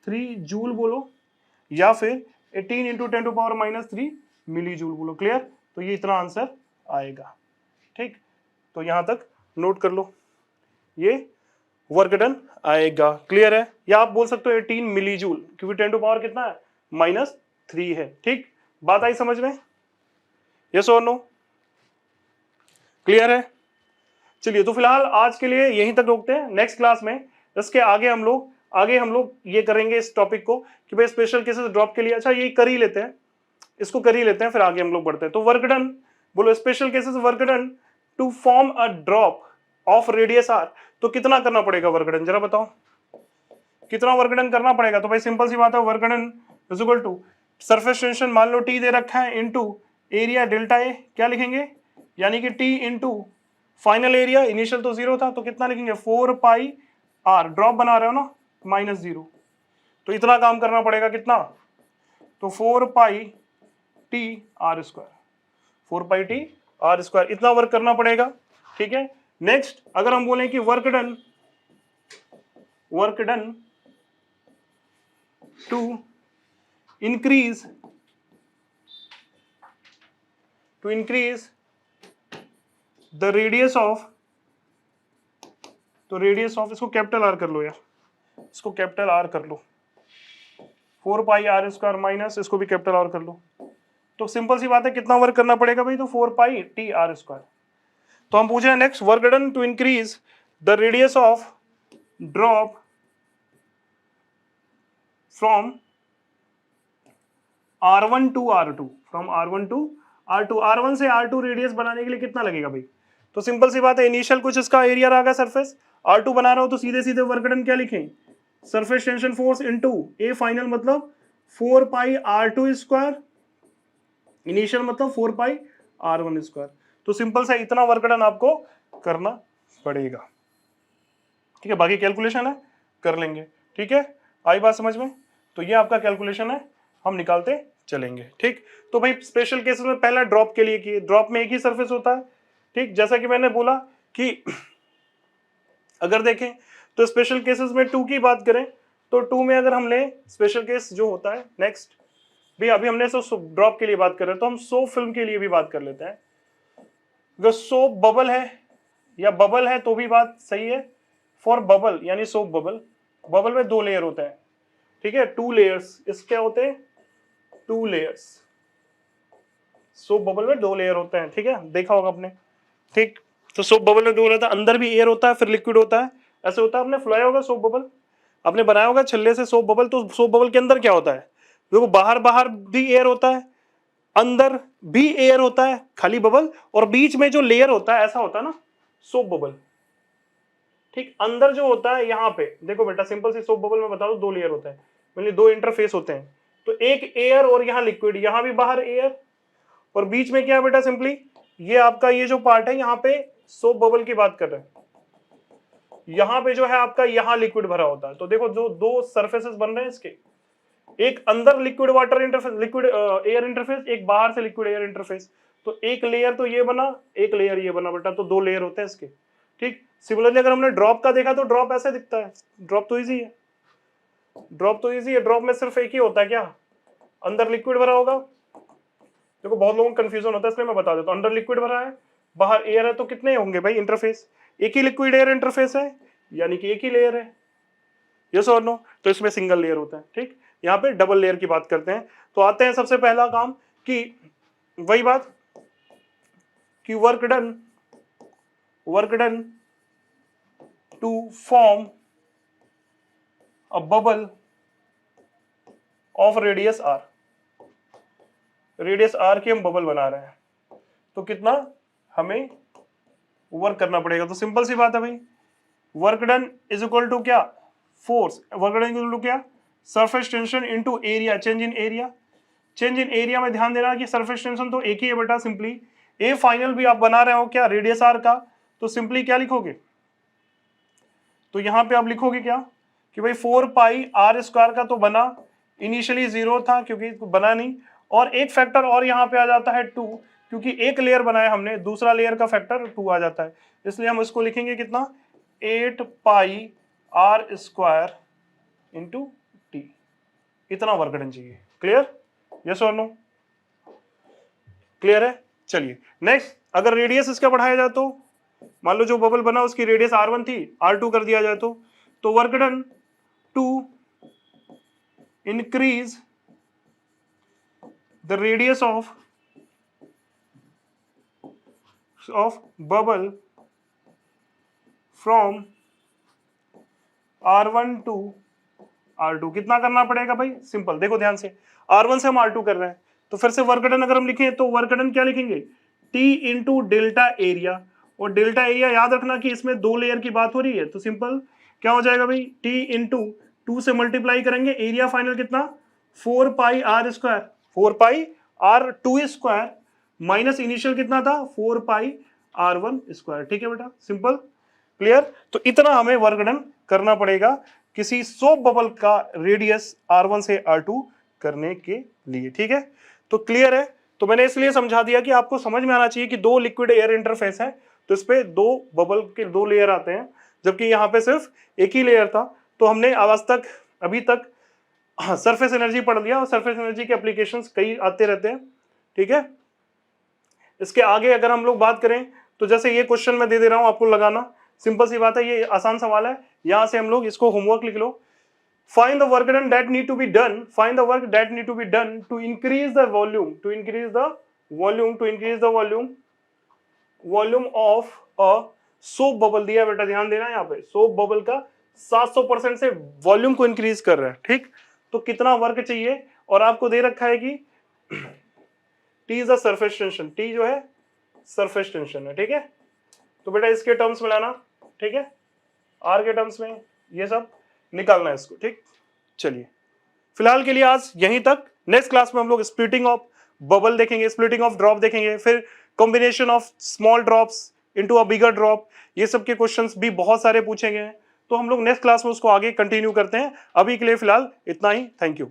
3 जूल बोलो या फिर 18 into 10 to power -3 milli joule बोलो, क्लियर, तो ये इतना आंसर आएगा, ठीक, तो यहां तक नोट कर लो, ये वर्क डन आएगा, क्लियर है, या आप बोल सकते हो 18 मिली जूल क्योंकि 10 टू पावर कितना है -3 है, ठीक, बात आई समझ में, यस और नो, क्लियर है। चलिए तो फिलहाल आज के लिए यहीं तक रोकते हैं, नेक्स्ट क्लास में इसके आगे हम लोग ये करेंगे इस टॉपिक को कि भाई स्पेशल केसेस ड्रॉप के लिए, अच्छा ये कर ही लेते हैं, इसको कर ही लेते हैं फिर आगे हम लोग बढ़ते हैं। तो वर्क डन बोलो, special cases work done to form a drop of radius r, तो कितना करना पड़ेगा वर्क डन जरा बताओ, कितना वर्क डन करना पड़ेगा, तो भाई सिंपल सी बात है work done is equal to surface tension मान लो t दे रखा है इंटू एरिया डेल्टा ए, क्या लिखेंगे यानी कि t into final area, initial तो 0 था तो कितना लिखेंगे 4 पाई r, ड्रॉप बना रहे हो ना -0, तो इतना काम करना पड़ेगा कितना, तो 4 pi T R square, 4 pi T R square, इतना वर्क करना पड़ेगा, ठीक है। नेक्स्ट अगर हम बोलें कि work done to increase the radius of, तो रेडियस ऑफ इसको कैपिटल आर कर लो यार, इसको कैपिटल आर कर लो, 4 पाई आर स्क्वायर माइनस इसको भी कैपिटल आर कर लो, तो सिंपल सी बात है कितना वर्क करना पड़ेगा भाई, तो 4 पाई टी आर स्क्वायर। तो हम पूछे next work done to increase the radius of drop from R1 to R2, from R1 to R2, R1 से R2 रेडियस बनाने के लिए कितना लगेगा भाई, तो सिंपल सी बात है इनिशियल कुछ इसका एरिया रहा सरफेस, R2 बना रहा हो तो सीधे सीधे वर्क डन क्या लिखें, surface tension force into A final मतलब 4 पाई R2 स्क्वायर, इनिशियल मतलब 4 पाई R1 स्क्वायर, तो सिंपल सा इतना वर्क डन आपको करना पड़ेगा, ठीक है, बाकी कैलकुलेशन है कर लेंगे, ठीक है, आई बात समझ में, तो ये आपका कैलकुलेशन है हम निकालते चलेंगे, ठीक। तो भाई स्पेशल केसेस में पहला ड्रॉप के लिए किए, ड्रॉप में एक ही सरफेस होता है, ठीक, जैसा कि मैंने बोला कि अगर देखें तो स्पेशल केसेस में 2 की बात करें तो 2 में अगर हम लें स्पेशल केस जो होता है, नेक्स्ट भी अभी हमने ड्रॉप के लिए बात कर रहे हैं तो हम सोप फिल्म के लिए भी बात कर लेते हैं, अगर सोप बबल है या बबल है तो भी बात सही है, फॉर बबल यानी सोप बबल, बबल में 2 लेयर होते हैं, ठीक है, 2 लेयर्स, इसके होते हैं 2 लेयर्स, सोप बबल में 2 लेयर होते हैं, ठीक है, देखा होगा आपने, ठीक। तो सोप बबल में 2 लेयर होता है, अंदर भी एयर होता है फिर लिक्विड होता है, ऐसे होता है। आपने फुलाया होगा सोप बबल, आपने बनाया होगा छल्ले से सोप बबल, तो सोप बबल के अंदर क्या होता है, देखो बाहर बाहर भी एयर होता है, अंदर भी एयर होता है खाली बबल, और बीच में जो लेयर होता है ऐसा होता है ना सोप बबल, ठीक। अंदर जो होता है यहाँ पे देखो बेटा, सिंपल सी सोप बबल में बता दो 2 लेयर होता है, मतलब 2 इंटरफेस होते हैं, तो एक एयर और यहाँ लिक्विड, यहाँ भी बाहर एयर, और बीच में क्या है बेटा, सिंपली ये आपका ये जो पार्ट है यहाँ पे सोप बबल की बात कर रहे हैं, यहाँ पे जो है आपका यहाँ लिक्विड भरा होता है। तो देखो जो 2 सरफेसेस बन रहे हैं इसके, एक अंदर liquid water interface, liquid air interface, एक बाहर से लिक्विड एयर इंटरफेस, तो एक लेयर तो ये बना, एक लेयर ये बना बेटा, तो 2 लेयर होते हैं इसके, ठीक। सिमिलरली अगर हमने ड्रॉप का देखा तो ड्रॉप ऐसे दिखता है, ड्रॉप तो इजी है, ड्रॉप तो इजी है, ड्रॉप में सिर्फ एक ही होता है, क्या, अंदर लिक्विड भरा होगा। देखो बहुत लोगों को कंफ्यूजन होता है, इसलिए मैं बता देता हूं, अंदर लिक्विड भरा है बाहर एयर है, तो कितने होंगे भाई इंटरफेस, एक ही लिक्विड एयर इंटरफेस है, यानी कि एक ही लेयर है, यस और नो, तो इसमें सिंगल लेयर होता है, ठीक। यहाँ पे डबल लेयर की बात करते हैं। तो आते हैं सबसे पहला काम कि वही बात कि work done to form a bubble of radius R, radius R की हम बबल बना रहे हैं, तो कितना हमें वर्क करना पड़ेगा। तो सिंपल सी बात है भाई, work done is equal to क्या, force, work done equal to क्या, surface tension into area, change in area. Change in area में ध्यान देना कि सरफेस टेंशन तो एक ही है बेटा, सिंपली ए फाइनल भी आप बना रहे हो क्या, रेडियस आर का, तो सिंपली क्या लिखोगे, तो यहां पे आप लिखोगे क्या कि भाई 4 पाई आर स्क्वायर का तो बना, इनिशियली 0 था क्योंकि बना नहीं, और एक फैक्टर और यहाँ पे आ जाता है 2, क्योंकि एक लेयर बनाया हमने, दूसरा लेयर का फैक्टर 2 आ जाता है, इसलिए हम इसको लिखेंगे कितना, 8 पाई आर स्क्वायर इंटू टी, इतना वर्क डन चाहिए। क्लियर, यस और नो, क्लियर है। चलिए नेक्स्ट, अगर रेडियस इसका बढ़ाया जाए तो, मान लो जो बबल बना उसकी रेडियस r1 थी, r2 कर दिया जाए तो work done to increase the radius of bubble from r1 to r2, कितना करना पड़ेगा भाई, सिंपल देखो ध्यान से, r1 से हम r2 कर रहे हैं, तो फिर से वर्क डन अगर हम लिखें तो वर्क डन क्या लिखेंगे, t इंटू डेल्टा एरिया, और डेल्टा एरिया याद रखना कि इसमें 2 लेयर की बात हो रही है, तो सिंपल क्या हो जाएगा भाई, t इंटू 2 से मल्टीप्लाई करेंगे, एरिया फाइनल कितना, 4 pi are square, 4 pi r two square minus initial कितना था 4 पाई r1 स्क्वायर, ठीक है बेटा, सिंपल, क्लियर। तो इतना हमें वर्क डन करना पड़ेगा किसी सोप बबल का रेडियस r1 से r2 करने के लिए, ठीक है। तो क्लियर है, तो मैंने इसलिए समझा दिया कि आपको समझ में आना चाहिए कि 2 लिक्विड एयर इंटरफेस है, तो इस पे 2 बबल के 2 लेयर आते हैं, जबकि यहाँ पे सिर्फ एक ही लेयर था। तो हमने अभी तक सरफेस एनर्जी पढ़ लिया, और सरफेस एनर्जी के एप्लीकेशंस कई आते रहते हैं, ठीक है। इसके आगे अगर हम लोग बात करें तो जैसे ये क्वेश्चन मैं दे दे रहा हूं आपको लगाना, सिंपल सी बात है, ये आसान सवाल है, यहां से हम लोग इसको होमवर्क लिख लो। Find the work done that need to be done, find the work that need to be done to increase the volume, volume of a soap bubble, दिया बेटा, ध्यान देना, यहाँ पे सोप बबल का 700% से वॉल्यूम को इंक्रीज कर रहा है, ठीक। तो कितना वर्क चाहिए, और आपको दे रखा है कि T is the surface tension, T जो है सरफेस टेंशन है, ठीक है। तो बेटा इसके टर्म्स में लाना, ठीक है, R के टर्म्स में ये सब निकालना है इसको, ठीक। चलिए फिलहाल के लिए आज यहीं तक, नेक्स्ट क्लास में हम लोग स्प्लिटिंग ऑफ बबल देखेंगे, स्प्लिटिंग ऑफ ड्रॉप देखेंगे, फिर combination of small drops into a bigger drop, ये सब के क्वेश्चंस भी बहुत सारे पूछे गए हैं, तो हम लोग नेक्स्ट क्लास में उसको आगे कंटिन्यू करते हैं। अभी के लिए फिलहाल इतना ही, थैंक यू।